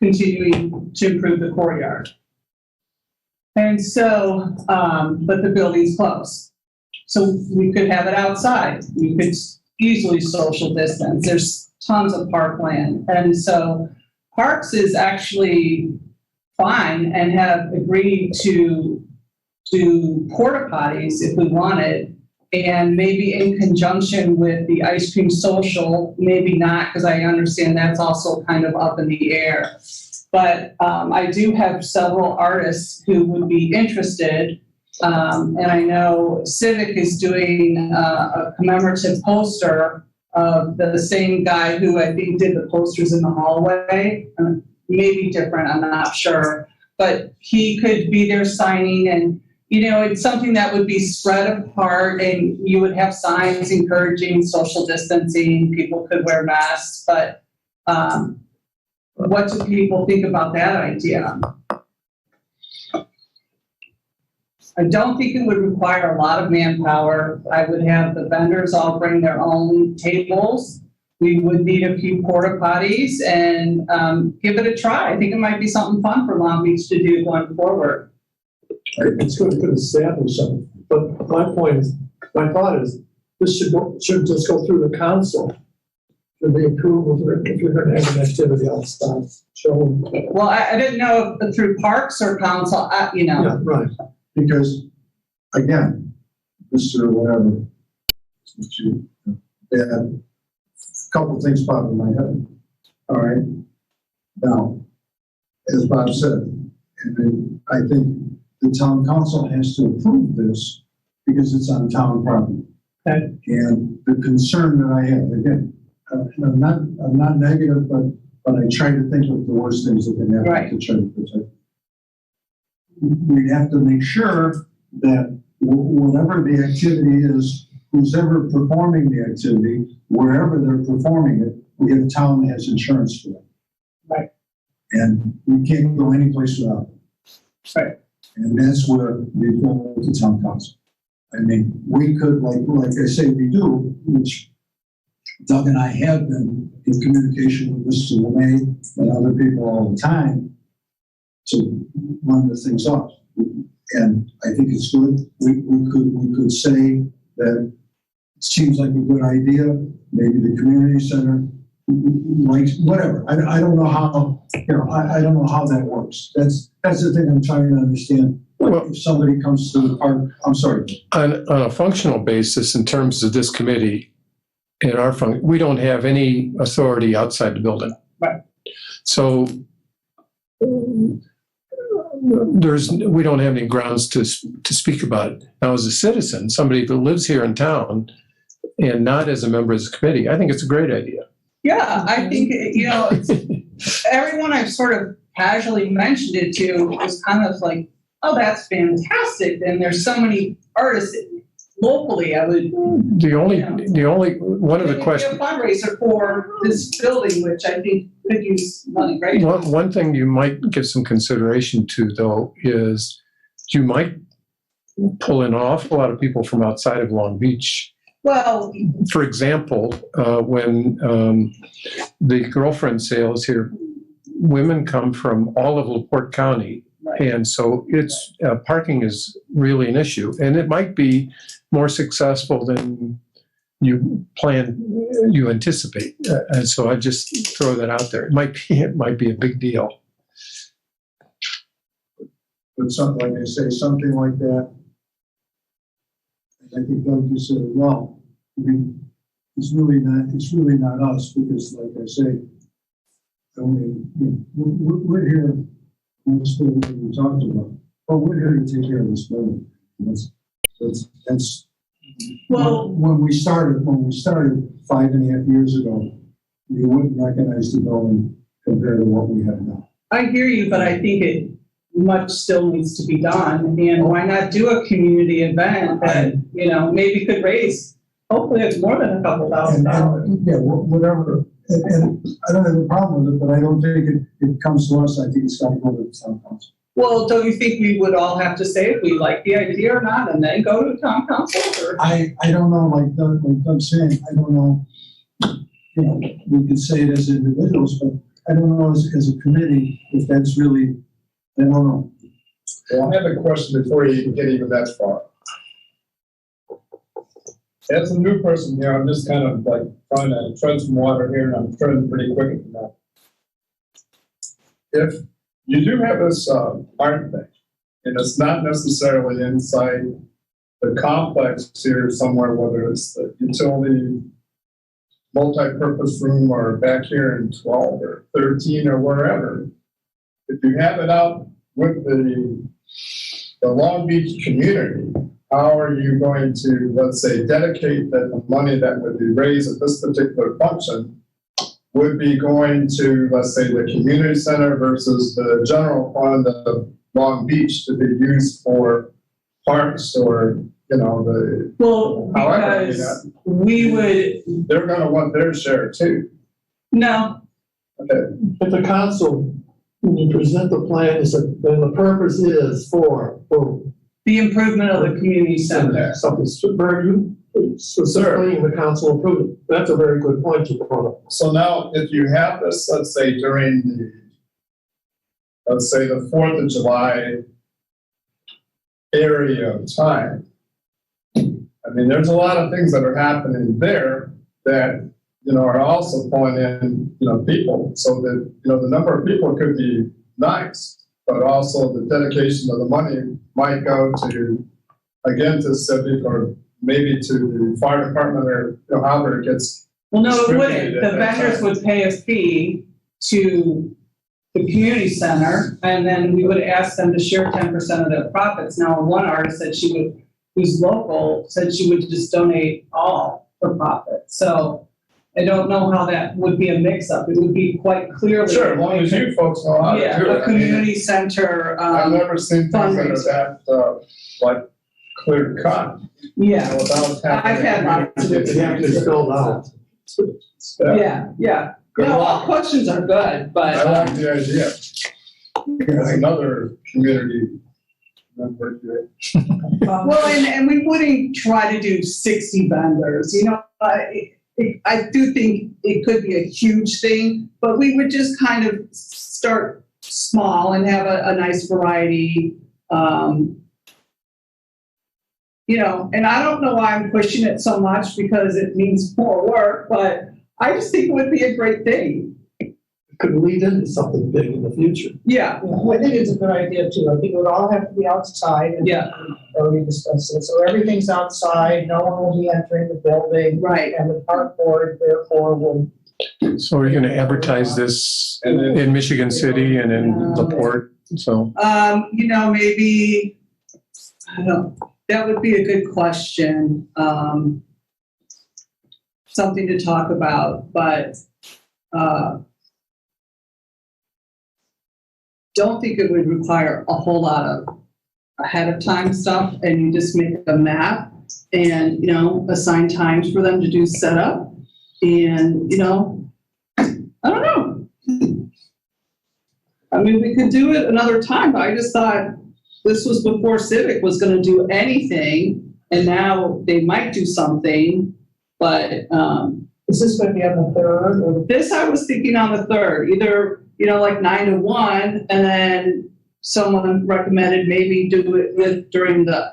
continuing to improve the courtyard. And so, but the building's closed. So we could have it outside. You could easily social distance. There's tons of parkland. And so Parks is actually fine and have agreed to do porta potties if we wanted And maybe in conjunction with the ice cream social, maybe not, because I understand that's also kind of up in the air. But I do have several artists who would be interested. And I know Civic is doing a commemorative poster of the same guy who I think did the posters in the hallway. Maybe different, I'm not sure. But he could be there signing, and it's something that would be spread apart, and you would have signs encouraging social distancing. People could wear masks, but what do people think about that idea? I don't think it would require a lot of manpower. I would have the vendors all bring their own tables. We would need a few porta potties and give it a try. I think it might be something fun for Long Beach to do going forward.
It's good to establish something, but my thought is, this should just go through the council. Should they approve if you're gonna have an activity outside, show them.
Well, I didn't know if through parks or council,
Yeah, right.
Because, again, Mr. Whatever, a couple things pop in my head. All right. Now, as Bob said, and then I think the town council has to approve this because it's on town property.
Okay.
And the concern that I have, again, I'm not negative, but I try to think of the worst things that can happen
Right.
to try to protect. We have to make sure that whatever the activity is, who's ever performing the activity, wherever they're performing it, we have a town that has insurance for them.
Right.
And we can't go any place without it.
Right.
And that's where we go to town council. I mean, we could, like I say, we do, which Doug and I have been in communication with Mr. LeMay and other people all the time to run the things off. And I think it's good. We could say that it seems like a good idea. Maybe the community center, like whatever. I don't know how, I don't know how that works. That's the thing I'm trying to understand. Like if somebody comes to the park, I'm sorry.
On a functional basis, in terms of this committee, in our we don't have any authority outside the building.
Right.
So we don't have any grounds to speak about it. Now, as a citizen, somebody who lives here in town and not as a member of the committee, I think it's a great idea.
Yeah, I think, everyone I've sort of casually mentioned it to was kind of like, oh, that's fantastic. And there's so many artists locally. I would.
The only one of the questions.
A fundraiser for this building, which I think could use money, right?
One thing you might give some consideration to, though, is you might pull in an awful lot of people from outside of Long Beach.
Well,
for example, when the girlfriend sale is here, women come from all of LaPorte County. Right. And so it's parking is really an issue, and it might be more successful than you anticipate. And so I just throw that out there. It might be a big deal.
But something like I say, something like that. I think Doug just said it well. I mean, it's really not us because, like I say, I mean, we're here. That's what we talked about. Oh, we're here to take care of this building. That's
well,
when we started 5.5 years ago, you wouldn't recognize the building compared to what we have now.
I hear you, but I think much still needs to be done. And why not do a community event that, maybe could raise, hopefully it's more than a couple $1,000.
Yeah, whatever. And I don't have a problem with it, but I don't think it comes to us. I think it's got to go to the town council.
Well, don't you think we would all have to say if we like the idea or not, and then go to town council? Or?
I don't know, like Doug's saying, I don't know. We could say it as individuals, but I don't know as a committee if that's really. I don't know.
Well, I have a question before you even get even that far. As a new person here, I'm just kind of like trying to tread some water here, and I'm treading pretty quick at that. If you do have this art thing, and it's not necessarily inside the complex here somewhere, whether it's the utility multi-purpose room or back here in 12 or 13 or wherever, if you have it out with the Long Beach community, how are you going to, let's say, dedicate that the money that would be raised at this particular function would be going to, let's say, the community center versus the general fund of Long Beach to be used for parks or, you know, the,
Well,
however,
because we would,
they're gonna want their share too.
no,
Okay,
If the council, when you present the plan, is that, then the purpose is for,
the improvement of the community center.
something, specifically, the council approved it. That's a very good point you brought up.
so now if you have this, let's say during the, let's say the 4th of July area of time, I mean, there's a lot of things that are happening there that, you know, are also pulling in, you know, people, so that, you know, the number of people could be nice, but also the dedication of the money might go to, again, to civic or maybe to the fire department or, you know, however it gets.
Well, no, it
distributed
wouldn't.
at
The
that
vendors
time.
would pay a fee to the community center, and then we would ask them to share 10% of their profits. Now, one artist said she would, who's local, said she would just donate all her profit. So I don't know how that would be a mix-up. It would be quite clearly.
Sure, as long as you folks know how to do
Yeah,
it.
a
I mean,
community center,
I've never seen things that
fundraiser.
are that, like, clear cut, you
Yeah,
know, without having.
I've had lots of
They have to spell out.
yeah.
Good
No,
luck.
all questions are good, but.
I like the idea. There's another community member here.
Well, and we wouldn't try to do 60 vendors, you know, I do think it could be a huge thing, but we would just kind of start small and have a nice variety. You know, and I don't know why I'm pushing it so much because it means more work, but I just think it would be a great thing.
It could lead into something big in the future.
Yeah,
Yeah, I think it's a good idea too. I think it would all have to be outside and
yeah,
already discussed it. So everything's outside, no one will be entering the building,
right.
and the park board therefore will.
So we're going to advertise this
And then,
in Michigan City and in LaPorte, so.
You know, maybe, I don't, that would be a good question. Something to talk about, but don't think it would require a whole lot of ahead of time stuff, and you just make a map and, you know, assign times for them to do setup, and, you know, I don't know. I mean, we could do it another time, but I just thought this was before Civic was gonna do anything, and now they might do something, but,
Is this going to be on the 3rd or?
this I was thinking on the 3rd, either, you know, like 9 to 1, and then someone recommended maybe do it during the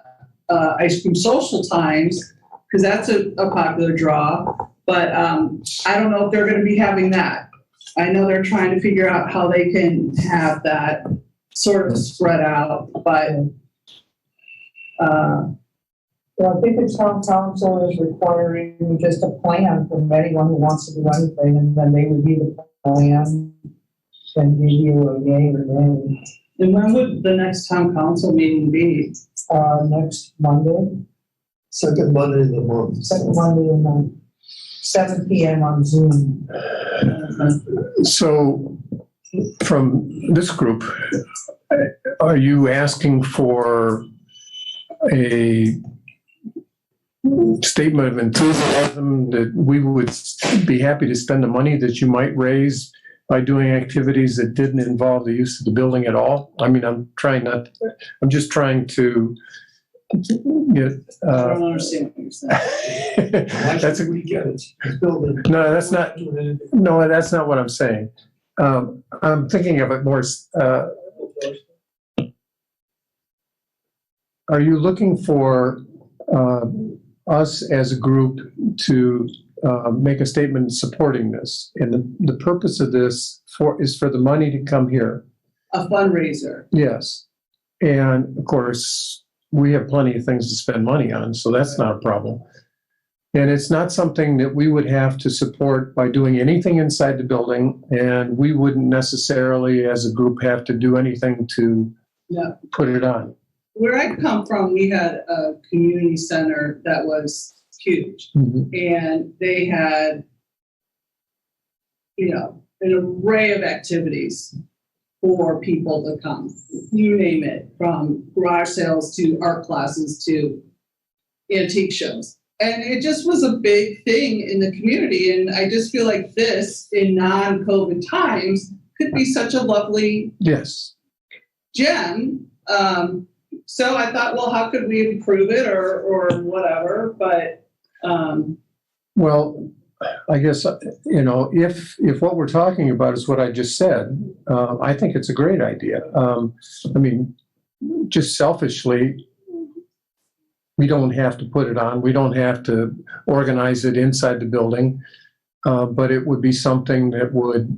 ice cream social times, because that's a popular draw. But I don't know if they're going to be having that. I know they're trying to figure out how they can have that sort of spread out, but
Well, I think the town council is requiring just a plan from anyone who wants to do anything, and then they review the plan and give you a yay or nay.
and when would the next town council meeting be?
Next Monday,
Second Monday of the month.
second Monday in the 7 PM on Zoom.
So from this group, are you asking for a statement of enthusiasm that we would be happy to spend the money that you might raise by doing activities that didn't involve the use of the building at all? I mean, I'm just trying to get,
I don't understand what you're saying.
that's
we get it. It's building.
No, that's not, no, that's not what I'm saying. I'm thinking of it more, are you looking for us as a group to make a statement supporting this? And the purpose of this is for the money to come here.
A fundraiser.
Yes. And of course, we have plenty of things to spend money on, so that's not a problem. And it's not something that we would have to support by doing anything inside the building, and we wouldn't necessarily, as a group, have to do anything to put it on.
Where I come from, we had a community center that was huge, and they had, you know, an array of activities for people to come. You name it, from garage sales to art classes to antique shows. And it just was a big thing in the community. And I just feel like this, in non-COVID times, could be such a lovely gem. So I thought, well, how could we improve it or whatever? But
well, I guess, you know, if what we're talking about is what I just said, I think it's a great idea. I mean, just selfishly, we don't have to put it on. We don't have to organize it inside the building, but it would be something that would.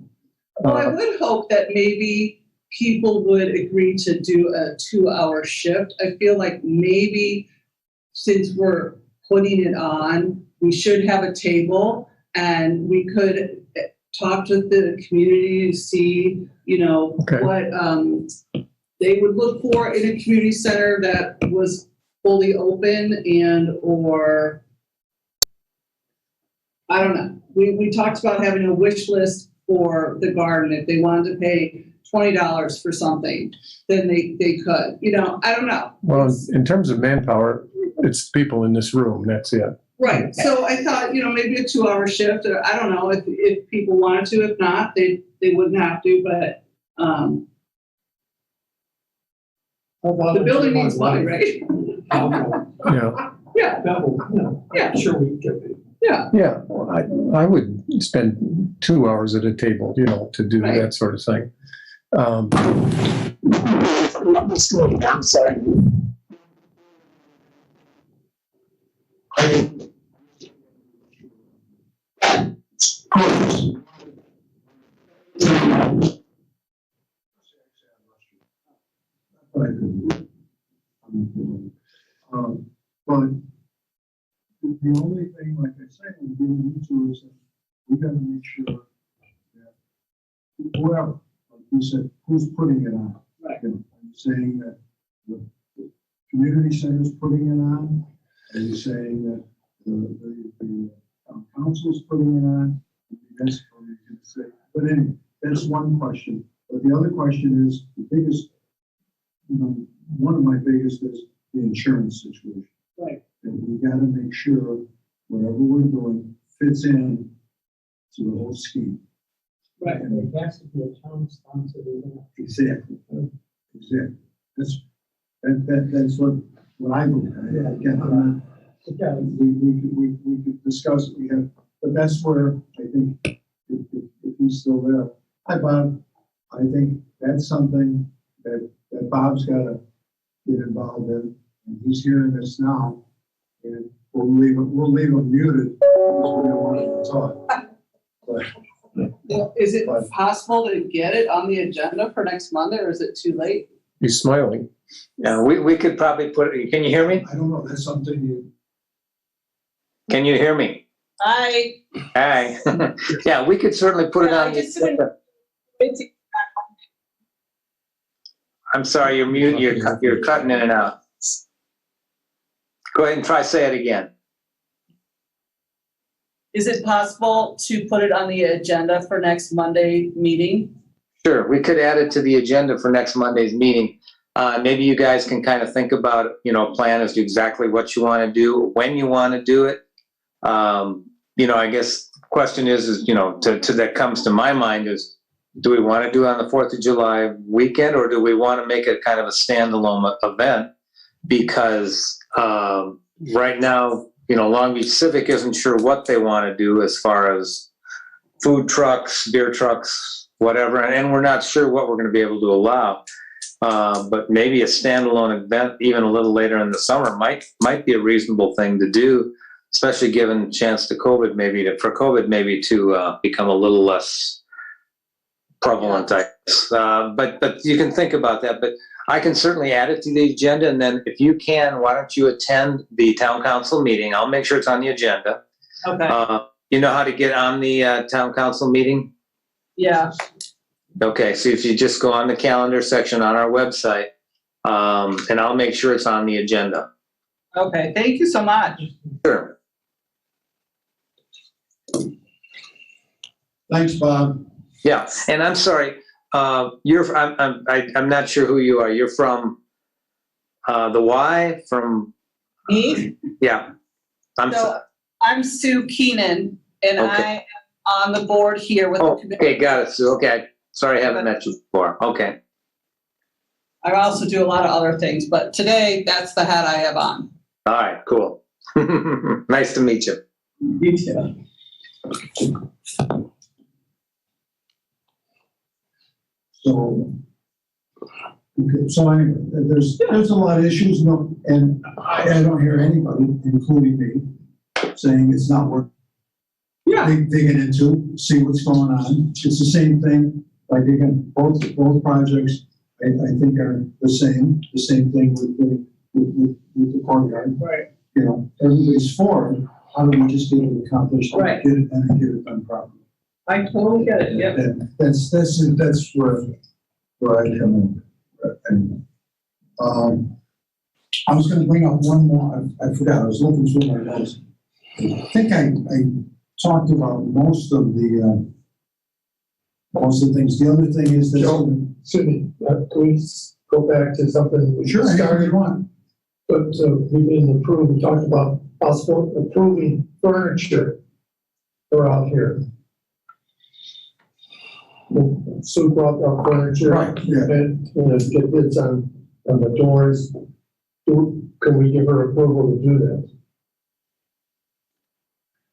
Well, I would hope that maybe people would agree to do a 2-hour shift. I feel like maybe since we're putting it on, we should have a table and we could talk to the community to see, you know, what they would look for in a community center that was fully open and or I don't know. We talked about having a wish list for the garden. If they wanted to pay $20 for something, then they could. You know, I don't know.
Well, in terms of manpower, it's people in this room. That's it.
Right. So I thought, you know, maybe a 2-hour shift. I don't know if people wanted to. If not, they wouldn't have to. But the building needs money, right? Yeah.
Yeah. Sure, we can get it.
Yeah.
Yeah. Well, I would spend 2 hours at a table, you know, to do that sort of thing. I'm sorry.
But the only thing, like I said, we're getting into is that we gotta make sure that whoever, like you said, who's putting it on?
Right.
You know, are you saying that the community center is putting it on? Are you saying that the council's putting it on? That's what you can say. But anyway, that's one question. But the other question is the biggest, you know, one of my biggest is the insurance situation.
Right.
And we got to make sure whatever we're doing fits in to the whole scheme.
Right.
And
It has to be a town-sponsored event.
exactly. Exactly. That's what I believe. Again, I'm not, we could discuss it. We have, but that's where I think if he's still there, hi Bob. I think that's something that Bob's got to get involved in, and he's hearing this now. And we'll leave him muted because we don't want him to talk. But,
Is it possible to get it on the agenda for next Monday, or is it too late?
He's smiling.
Yeah, we could probably put it, can you hear me?
I don't know, that's something you.
Can you hear me?
Hi.
Hi. Yeah, we could certainly put it on the agenda. I'm sorry, you're mute, you're cutting in and out. Go ahead and say it again.
Is it possible to put it on the agenda for next Monday meeting?
Sure, we could add it to the agenda for next Monday's meeting. Maybe you guys can kind of think about, you know, plan as to exactly what you want to do, when you want to do it. You know, I guess the question is, you know, that comes to my mind is, do we want to do it on the 4th of July weekend, or do we want to make it kind of a standalone event? Because right now, you know, Long Beach Civic isn't sure what they want to do as far as food trucks, beer trucks, whatever, and we're not sure what we're going to be able to allow. But maybe a standalone event, even a little later in the summer, might be a reasonable thing to do, especially given a chance to COVID maybe to become a little less prevalent, I guess. But you can think about that. But I can certainly add it to the agenda, and then if you can, why don't you attend the town council meeting? I'll make sure it's on the agenda.
Okay,
You know how to get on the town council meeting?
yeah,
Okay, so if you just go on the calendar section on our website, and I'll make sure it's on the agenda.
okay, thank you so much.
Sure.
Thanks, Bob.
Yeah, and I'm sorry, I'm not sure who you are. You're from the Y, from,
Me?
yeah.
So I'm Sue Keenan, and
Okay.
I am on the board here with the
Oh,
committee.
okay, got it, Sue, okay. Sorry, I haven't met you before, okay.
I also do a lot of other things, but today that's the hat I have on.
All right, cool. Nice to meet you.
You too.
So, okay, so anyway, there's a lot of issues, no, and I don't hear anybody, including me, saying it's not worth digging into, see what's going on. It's the same thing, by digging, both projects, I think are the same thing with the courtyard.
Right.
You know, everybody's for it, how do we just get it accomplished,
Right.
get it done and get it done properly?
I totally get it, yep.
And that's where I come in. And, I was gonna bring up one more, I forgot, I was looking through my notes. I think I talked about most of the things. The other thing is that.
Joe, Sydney, can we go back to something we
Sure, anything
started
you want.
But we didn't approve, we talked about possible approving furniture around here. Sue brought up furniture.
Right, yeah.
And get bids on the doors. Can we give her approval to do that?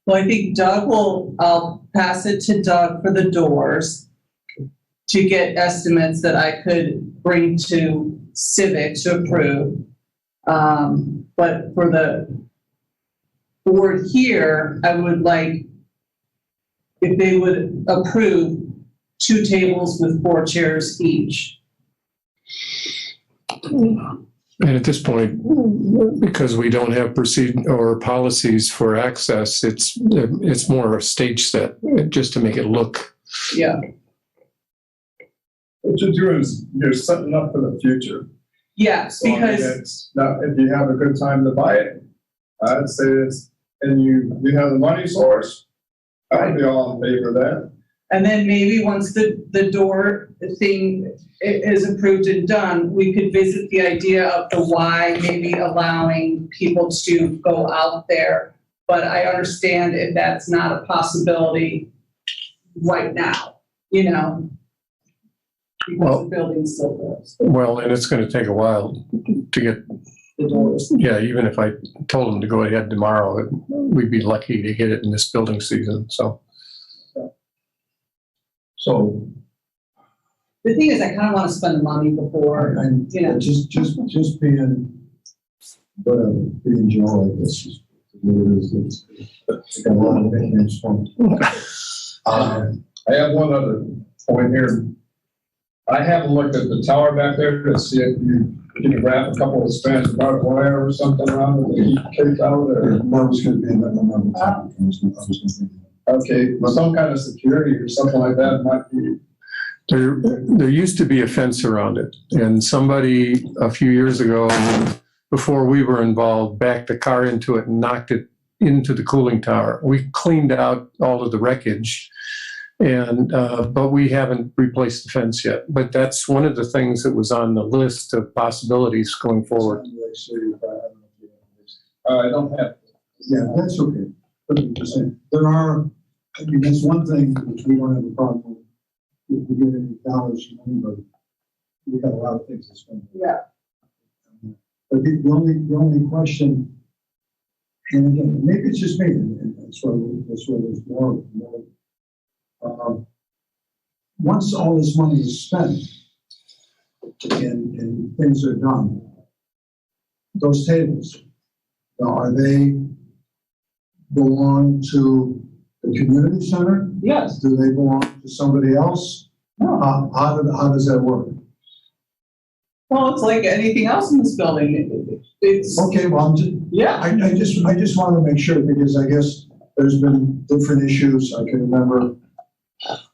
Well, I think I'll pass it to Doug for the doors to get estimates that I could bring to Civic to approve. But for the board here, I would like, if they would approve 2 tables with 4 chairs each.
And at this point, because we don't have policies for access, it's more a stage set, just to make it look.
Yeah.
What you're doing is you're setting up for the future.
Yes,
So, I mean,
because,
it's not, if you have a good time to buy it, I'd say it's, and you have the money source, I'd be all in favor of that.
and then maybe once the door thing is approved and done, we could visit the idea of the why, maybe allowing people to go out there. But I understand if that's not a possibility right now, you know, because the building's still closed,
Well, and it's going to take a while to get,
the doors.
yeah, even if I told them to go ahead tomorrow, we'd be lucky to get it in this building season, so.
So,
The thing is, I kind of want to spend the money before,
and
you know.
just being, whatever, being Joe, I guess, is what it is. It's got a lot of nicknames for me.
I have one other point here. I haven't looked at the tower back there to see if you can wrap a couple of strands of barbed wire or something around it to keep kids out there.
That was gonna be another topic. I was gonna think.
Okay, well, some kind of security or something like that might be.
There used to be a fence around it, and somebody a few years ago, before we were involved, backed a car into it and knocked it into the cooling tower. We cleaned out all of the wreckage, and but we haven't replaced the fence yet. But that's one of the things that was on the list of possibilities going forward.
I don't have.
Yeah, that's okay. But I'm just saying, there are, I mean, that's one thing which we don't have a problem with. If we get any dollars from anybody, we got a lot of things to spend.
Yeah.
But the only question, and again, maybe it's just me, and that's why there's more. Once all this money is spent and things are done, those tables, now, are they belong to the community center?
Yes.
Do they belong to somebody else?
No.
How does that work?
Well, it's like anything else in this building. It's,
Okay, well, I'm just,
yeah,
I just want to make sure, because I guess there's been different issues. I can remember,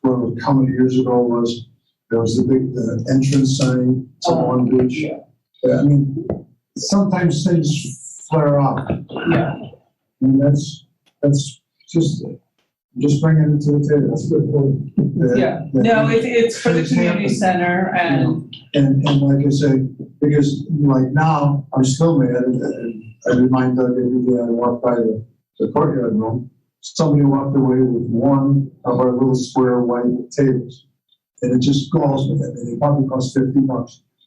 well, how many years ago was, there was the big entrance sign to Long Beach.
yeah.
I mean, sometimes things flare up,
Yeah.
and that's just bringing it to the table. That's a good point.
Yeah, no, it's for the
Things
community
happen.
center and,
And like I say, because like now, I'm still mad, and I remind Doug every day I walk by the courtyard room, somebody walked away with one of our little square white tables. And it just galls me. I mean, it probably cost $50,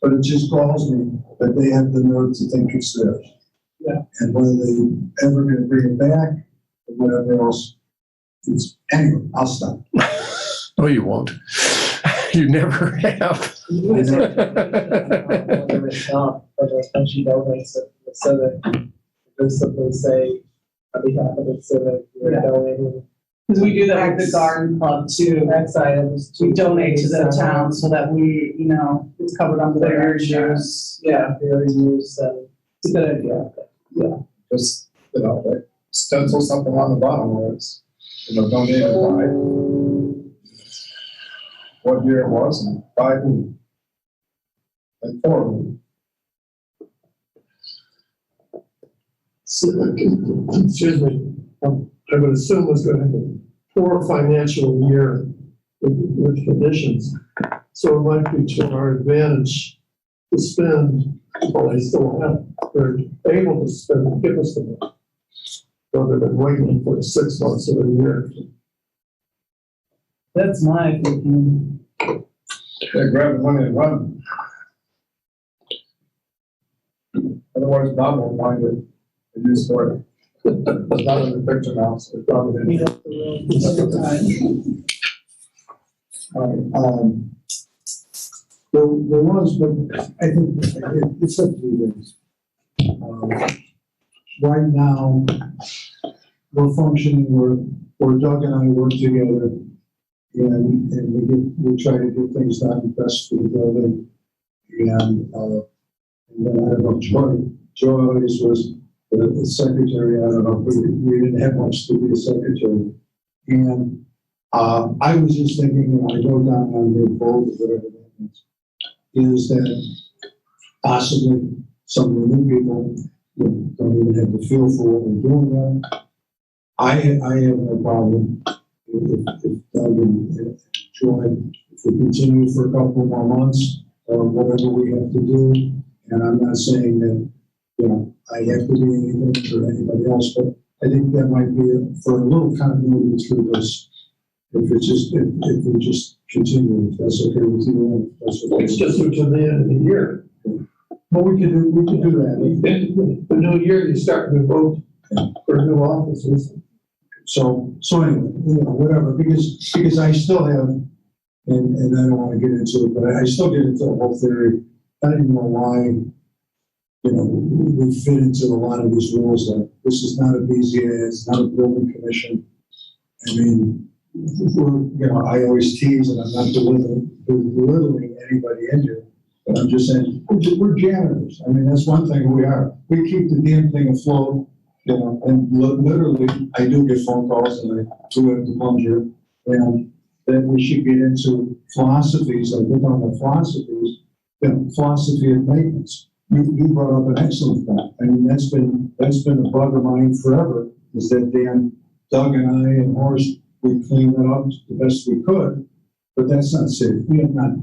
but it just galls me that they have the nerve to think it's theirs.
Yeah.
And whether they ever gonna bring it back, or whatever else, anyway, I'll stop.
No, you won't. You never have.
Whether it's not, whether when she donates it to the civic, just simply say, on behalf of the civic, we're
Yeah.
donating
because we do that with the garden club too.
X items to.
We donate to the town so that we, it's covered under their insurance. Yeah,
Fair use and.
it's a good idea.
Just, like stencil something on the bottom where it's, donated by what year it was and by who. And for who.
Excuse me, I would assume it's going to have a poor financial year with conditions. So it might be to our advantage to spend, well, they still have, they're able to spend, give us the money, rather than waiting for 6 months or a year.
That's my opinion.
They grab the money and run. Otherwise, Bob won't find it. A use for it. It's not in the picture now, so it's probably in.
There was, but I think it's up to you guys. Right now, we're functioning, where Doug and I work together, and we try to get things done best for the building. And then I don't know, Joy always was the secretary. I don't know, we didn't have much to be a secretary. And I was just thinking, I wrote down on your vote, whatever that means, is that possibly some of the new people don't even have the feel for what we're doing now. I have no problem if Doug and Joy, if we continue for a couple more months, or whatever we have to do. And I'm not saying that, I have to do anything for anybody else, but I think that might be for a little continuity through this. If we just continue, if that's okay with you, that's okay.
It's just until the end of the year.
Well, we can do that.
The new year, you start to vote for new offices.
So anyway, whatever, because I still have, and I don't want to get into it, but I still get into the whole theory. I don't even know why, we fit into a lot of these rules that this is not a BZA, it's not a building commission. I mean, I always tease, and I'm not belittling anybody in here, but I'm just saying, we're janitors. I mean, that's one thing we are. We keep the damn thing afloat, and literally, I do get phone calls, and I do have the plunger, and then we should get into philosophies, like we're talking about philosophies, philosophy of maintenance. You brought up an excellent point. I mean, that's been a bug of mine forever, is that Dan, Doug and I and Horace, we cleaned it up the best we could, but that's not safe. I'm not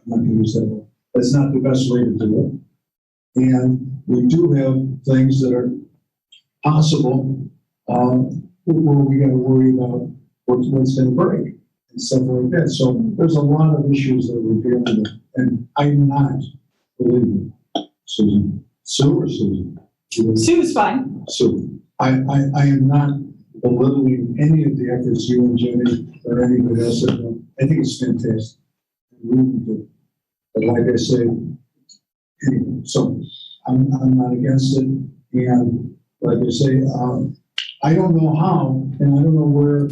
going to use that word. That's not the best way to do it. And we do have things that are possible, where we got to worry about what's going to break and stuff like that. So there's a lot of issues that we're dealing with, and I'm not, believe me, Susan, Sue or Susan?
Sue's fine.
Sue, I am not belittling any of the efforts you and Jenny or anybody else have done. I think it's fantastic. Really good. But like I say, anyway, so I'm not against it. And like I say, I don't know how, and I don't know where,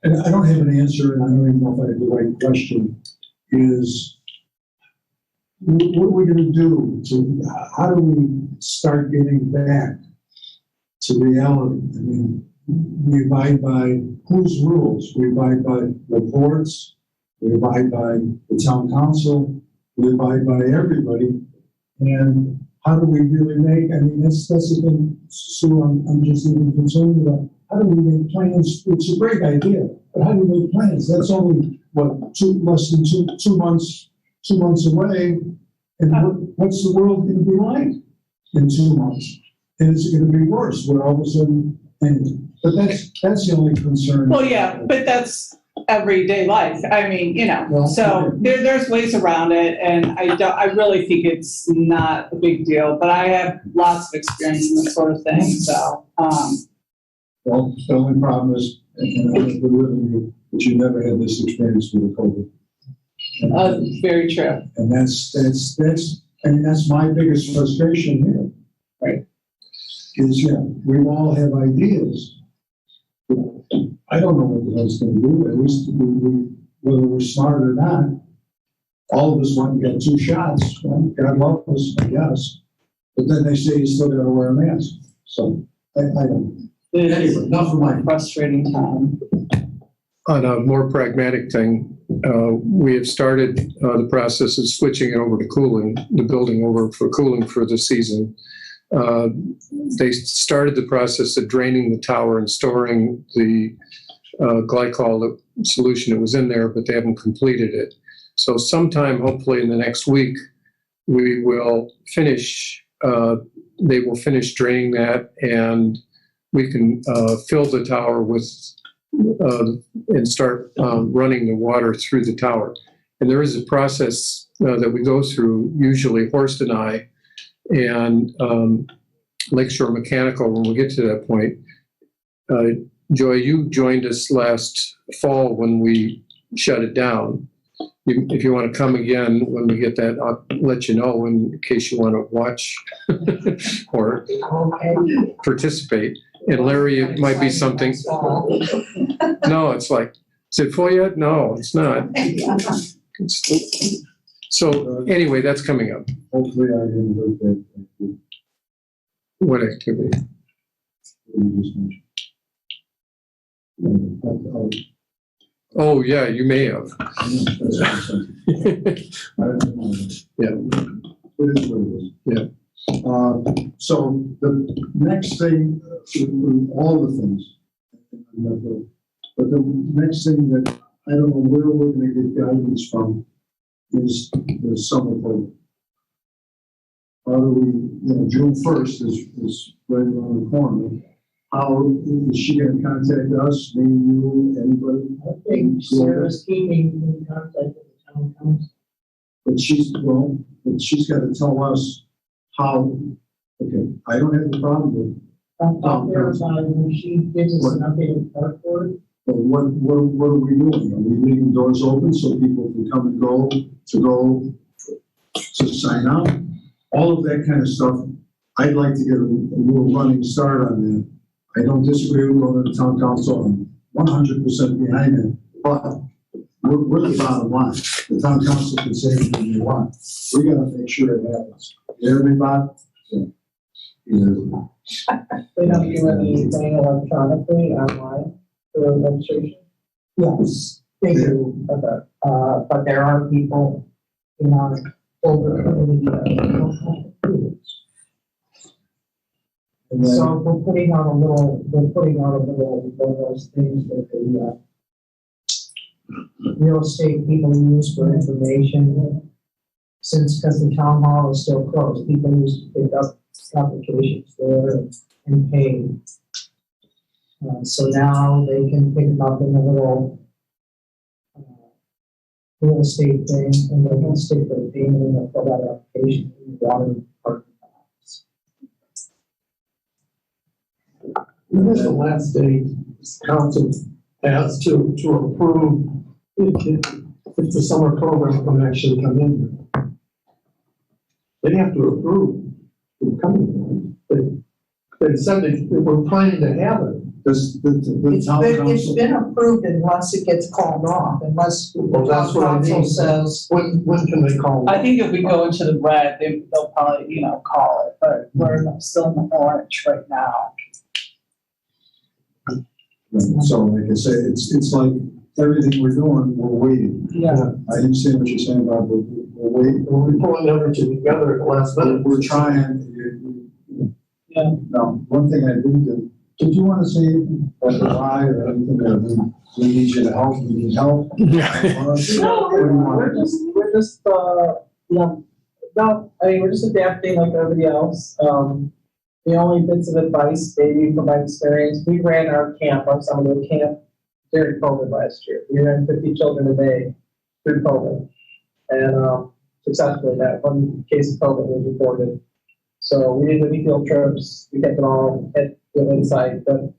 and I don't have an answer, and I don't even know if I have the right question, is what are we gonna do to, how do we start getting back to reality? I mean, we abide by whose rules? We abide by reports, we abide by the town council, we abide by everybody. And how do we really make, I mean, that's the thing, Sue, I'm just even concerned about. How do we make plans? It's a great idea, but how do we make plans? That's only, what, less than two months away. And what's the world gonna be like in 2 months? And is it gonna be worse? Where all of a sudden, but that's the only concern.
Well, yeah, but that's everyday life. I mean,
Well,
so there's ways around it, and I really think it's not a big deal, but I have lots of experience in this sort of thing, so,
Well, the only problem is, and I don't believe in you, but you never had this experience with COVID.
very true.
And that's, I mean, that's my biggest frustration here.
Right.
Is, yeah, we all have ideas. But I don't know what the hell's gonna do, at least whether we're smart or not. All of us went and got 2 shots, well, God love us, I guess. But then they say you still gotta wear a mask, so I don't. Anyway, enough of my.
Frustrating time.
On a more pragmatic thing, we have started the process of switching it over to cooling, the building over for cooling for the season. They started the process of draining the tower and storing the glycol solution that was in there, but they haven't completed it. So sometime, hopefully in the next week, we will finish, they will finish draining that, and we can fill the tower with, and start running the water through the tower. And there is a process that we go through, usually Horst and I, and Lakeshore Mechanical, when we get to that point. Joy, you joined us last fall when we shut it down. If you want to come again when we get that, I'll let you know in case you want to watch or participate. And Larry, it might be something. No, it's like, is it full yet? No, it's not. So anyway, that's coming up.
Hopefully I didn't hurt that.
What activity?
You just mentioned.
Oh, yeah, you may have. Yeah.
It is what it is.
Yeah.
So the next thing, all the things, but the next thing that I don't know where we're going to get guidance from is the summer program. How do we, June 1st is right around the corner. How is she going to contact us, me, you, anybody?
I think Sarah's keeping in contact with the town council.
But she's got to tell us how, okay, I don't have a problem with
I'll verify when she gives us an updated report for it.
but what are we doing? Are we leaving doors open so people can come and go to sign up? All of that kind of stuff. I'd like to get a little running start on that. I don't disagree with going to the town council. I'm 100% behind it, but we're the bottom line. The town council can say anything they want. We got to make sure it happens. You hear me, Bob? Yeah.
They don't do anything electronically online for registration?
Yes, they do.
Okay.
But there are people in our older community.
And then,
So we're putting out a little, one of those things that the real estate people use for information. Because the town hall is still closed, people used to pick up applications there and pay. So now they can pick them up in a little real estate thing, and they can stick their payment in the fill that application in the water parking lots.
When is the last day council has to approve if the summer program can actually come in? They have to approve it coming. They said they were planning to have it.
Does the
It's
town
it's
council,
been approved unless it gets called off, unless the
Well, that's
town
what I
council
mean.
says.
When can they call?
I think if we go into the red, they'll probably, call it, but we're still in the orange right now.
so like I say, it's like everything we're doing, we're waiting.
Yeah.
I understand what you're saying about we're waiting.
We're pulling everything together at the last minute.
We're trying.
Yeah.
Now, one thing I didn't do, did you want to say why or anything that we need you to help, we need help?
No, we're just, no, I mean, we're just adapting like everybody else. The only bits of advice, maybe from my experience, we ran our camp, our summer camp during COVID last year. We ran 50 children a day through COVID. And, successfully, that one case of COVID was reported. So we did many field trips, we kept it all at inside, but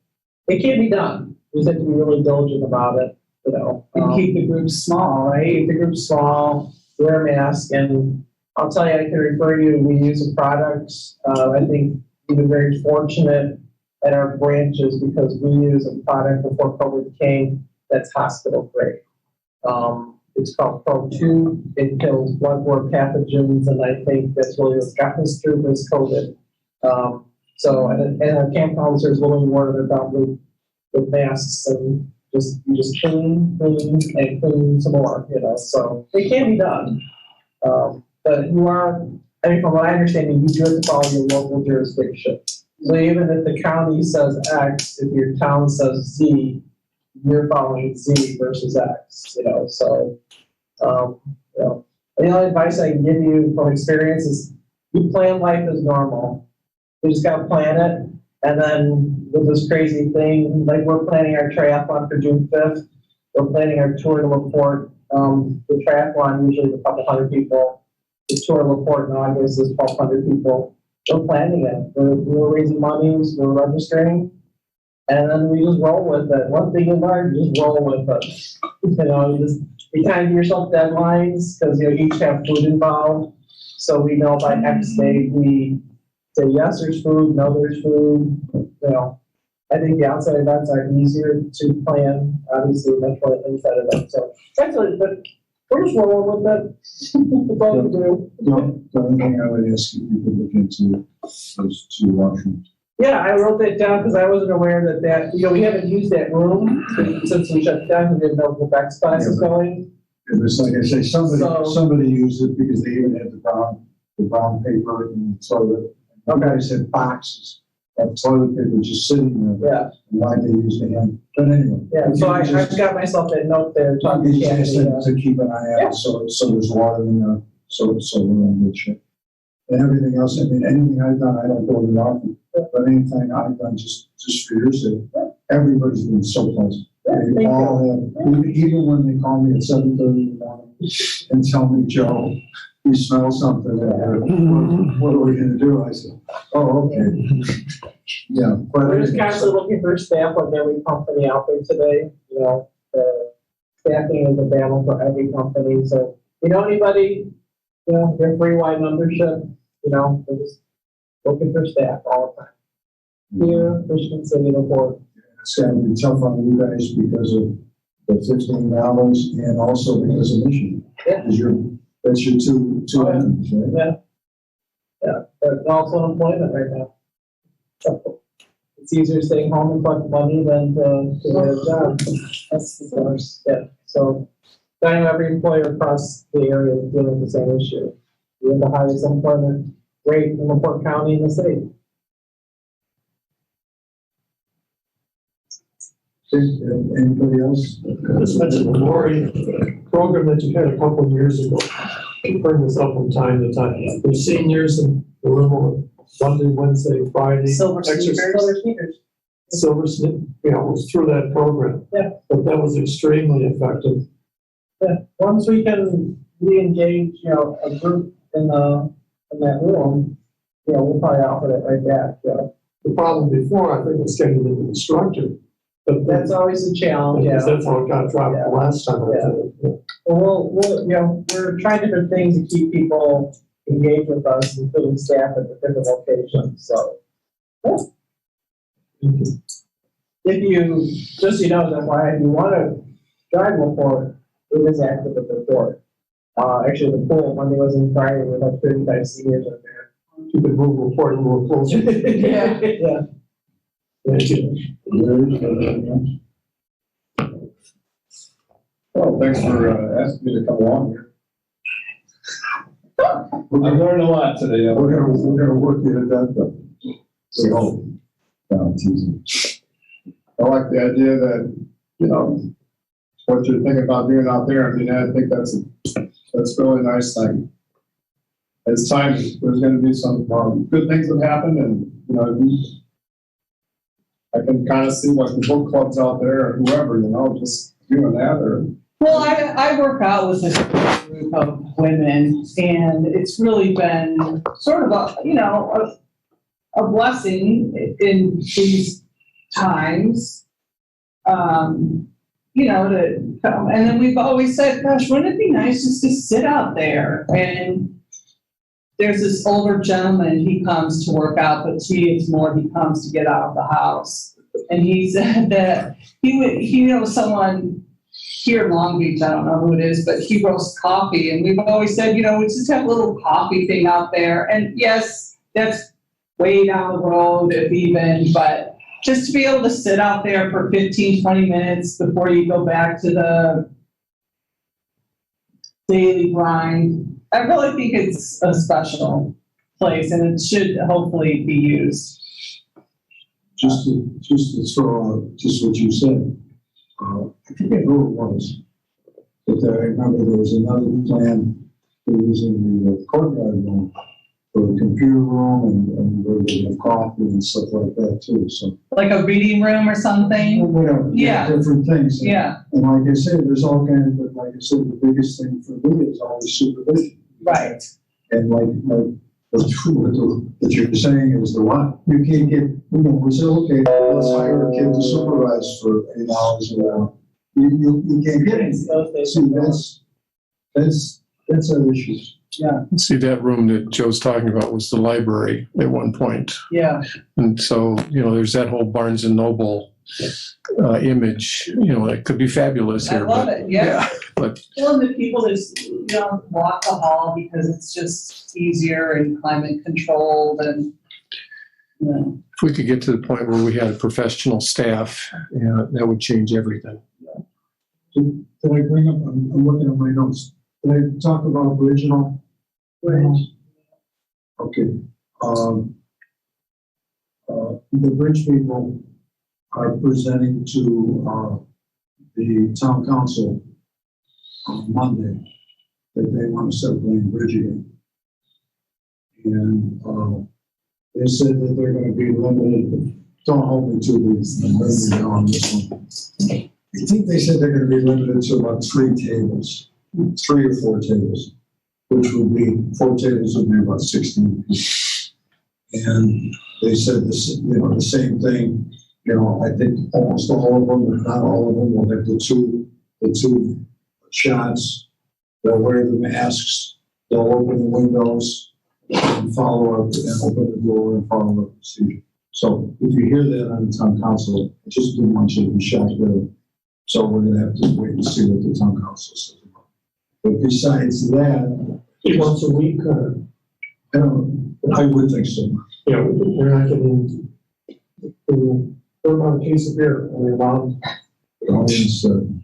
it can be done. We just have to be really diligent about it,
And keep the groups small, right?
keep the group small, wear a mask, and I'll tell you, I can refer you, we use a product, I think we've been very fortunate at our branches because we use a product before COVID came that's hospital grade. It's called Pro2. It kills bloodborne pathogens, and I think that's really what's gotten us through this COVID. And our camp counselors will warn about with masks and you just clean, and clean some more, so it can be done. But I mean, from what I understand, you do have to follow your local jurisdiction. So even if the county says X, if your town says Z, you're following Z versus X, so, the only advice I can give you from experience is you plan life as normal. You just gotta plan it, and then with this crazy thing, like we're planning our triathlon for June 5th, we're planning our tour to LaPorte. The triathlon usually is a couple hundred people. The tour to LaPorte in August is 1,200 people. We're planning it. We're raising monies, we're registering, and then we just roll with it. One thing you learn, just roll with it. You kind of give yourself deadlines because you each have food involved. So we know by X date we say yes, there's food, no, there's food. I think the outside events are easier to plan, obviously, much more than inside events. So that's what, but we're just rolling with it. That's all we do.
The only thing I would ask you to look into those two washrooms.
Yeah, I wrote that down because I wasn't aware that we haven't used that room since we shut it down. We didn't know if the Bex class is going.
It was like I say, somebody used it because they even had the brown paper and toilet. I said boxes of toilet paper just sitting there.
Yeah.
Why they use the hand, but anyway.
Yeah, so I got myself that note there.
You just asked them to keep an eye out, so there's water in there, so we're in good shape. And everything else, I mean, anything I've done, I don't go to often, but anything I've done just for your sake, everybody's been so pleasant. They all have, even when they call me at 7:30 in the morning and tell me, Joe, we smell something, what are we gonna do? I said, oh, okay. Yeah. But
we're just constantly looking for staff on every company out there today, the staffing is available for every company, so, anybody, their free wide membership, we're just looking for staff all the time. Here, Michigan City, LaPorte.
It's gonna be tough on you guys because of the $15 and also because of Michigan.
Yeah.
That's your two ends, right?
Yeah, but also unemployment right now. So, it's easier staying home and collect money than to get a job. That's the worst. Yeah, so I know every employer across the area is dealing with the same issue. We have the highest employment rate in LaPorte County in the state.
Anybody else?
Just mentioned the Lori program that you had a couple of years ago. You bring this up from time to time. The seniors in the room Monday, Wednesday, Friday.
Silver
exercise.
sneakers.
Silver Sneakers, was through that program.
Yeah.
But that was extremely effective.
Yeah, once we can re-engage, a group in that room, we'll probably offer it right back,
The problem before, I think, was getting the instructor. But
That's always a challenge,
because that's how it got dropped the last time.
Well, we're trying different things to keep people engaged with us, including staff at the different locations, so. if you, just so you know, that's why if you want to drive LaPorte, it is active at the port. Actually, the pool, Monday was in Friday, we had 35 seniors in there.
You could move report a little closer.
Yeah. Yeah.
Thank you.
Well, thanks for asking me to come along here. I learned a lot today.
We're gonna work you to death though. We hope. No, it's easy.
I like the idea that, you know, what you're thinking about doing out there. I mean, I think that's a really nice thing. It's time, there's gonna be some good things that happen, and, you know, I can kind of see like the book clubs out there or whoever, you know, just doing that or.
Well, I work out with a group of women, and it's really been sort of a blessing in these times. To come, and then we've always said, gosh, wouldn't it be nice just to sit out there? And there's this older gentleman, he comes to work out, but to me, it's more he comes to get out of the house. And he said that he knows someone here in Long Beach, I don't know who it is, but he roasts coffee. And we've always said, we just have a little coffee thing out there. And yes, that's way down the road if even, but just to be able to sit out there for 15, 20 minutes before you go back to the daily grind. I really think it's a special place, and it should hopefully be used.
Just to throw out just what you said. I forget who it was, but I remember there was another plan for using the courtyard room for a computer room and where they have coffee and stuff like that too. So
Like a reading room or something?
whatever,
Yeah.
different things.
Yeah,
And like I said, there's all kinds of, but like I said, the biggest thing for me is always supervision.
right.
And like what you're saying is the what? You can't get, we say, okay, let's hire a kid to supervise for 8 hours an hour. You can't get anything. See, that's our issue.
See, that room that Joe's talking about was the library at one point.
Yeah.
And so, there's that whole Barnes and Noble image, that could be fabulous
I
here.
love
but,
it, yeah.
But
Well, and the people just, walk the hall because it's just easier and climate controlled and,
if we could get to the point where we had professional staff, that would change everything.
Did I bring up, I'm looking at my notes. Did I talk about original?
Bridge.
Okay. The bridge people are presenting to the town council on Monday that they want to start playing bridge again. And they said that they're going to be limited. Don't hold me to these. On this one. I think they said they're going to be limited to about 3 tables. 3 or 4 tables, which would be 4 tables would be about 16 people. And they said this, the same thing. I think almost all of them, if not all of them, will have the two shots. They'll wear the masks. They'll open the windows and follow up, and open the door and follow the procedure. So if you hear that on the town council, I just didn't want you to be shocked with it. So we're going to have to wait and see what the town council says. But besides that,
Once a week,
I would think so.
we're not getting, what about a case of beer? Are we allowed?
The audience, and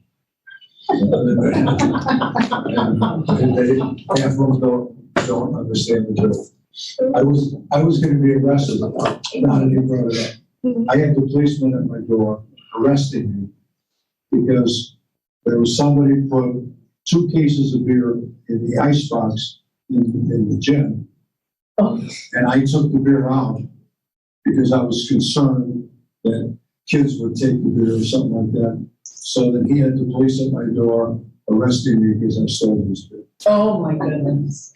half of them don't understand the joke. I was going to be arrested. Not any brought it up. I had the policeman at my door arresting me because there was somebody put 2 cases of beer in the icebox in the gym. And I took the beer out because I was concerned that kids would take the beer or something like that. So then he had the police at my door arresting me because I stole his beer.
Oh, my goodness.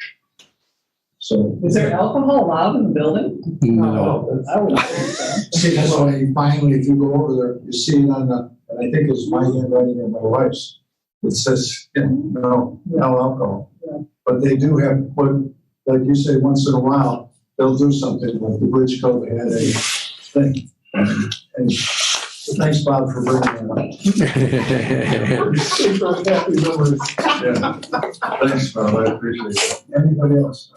So.
Is there alcohol allowed in the building?
No.
I would think so.
See, that's why finally, if you go over there, you see it on the, and I think it's my handwriting and my wife's. It says, no alcohol.
Yeah.
But they do have, like you say, once in a while, they'll do something like the Bridge Club had a thing. And Thanks, Bob, for bringing that up.
Happy memories.
Yeah. Thanks, Bob, I appreciate it. Anybody else?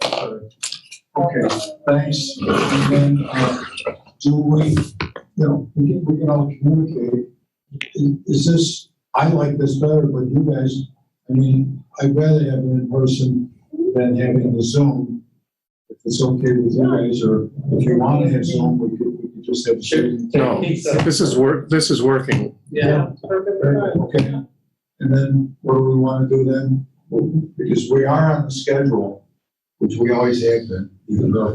Okay, thanks. And then, do we, we can all communicate. Is this, I like this better, but you guys, I mean, I'd rather have it in person than having the Zoom. If it's okay with you guys, or if you want to have Zoom, we could just have Zoom.
No, this is working.
Yeah.
Okay, and then what do we want to do then? Because we are on the schedule, which we always have been, even though,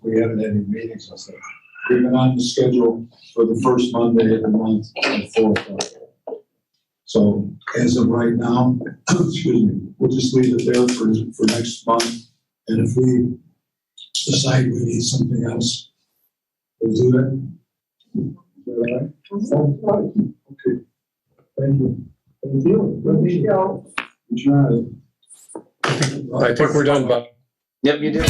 we haven't had any meetings and stuff. We've been on the schedule for the first Monday of the month at 4 o'clock. So as of right now, excuse me, we'll just leave it there for next month. And if we decide we need something else, we'll do that. Is that all right? Okay. Thank you.
Thank you. Good meeting.
Good job.
I think we're done, Bob.
Yep, you did.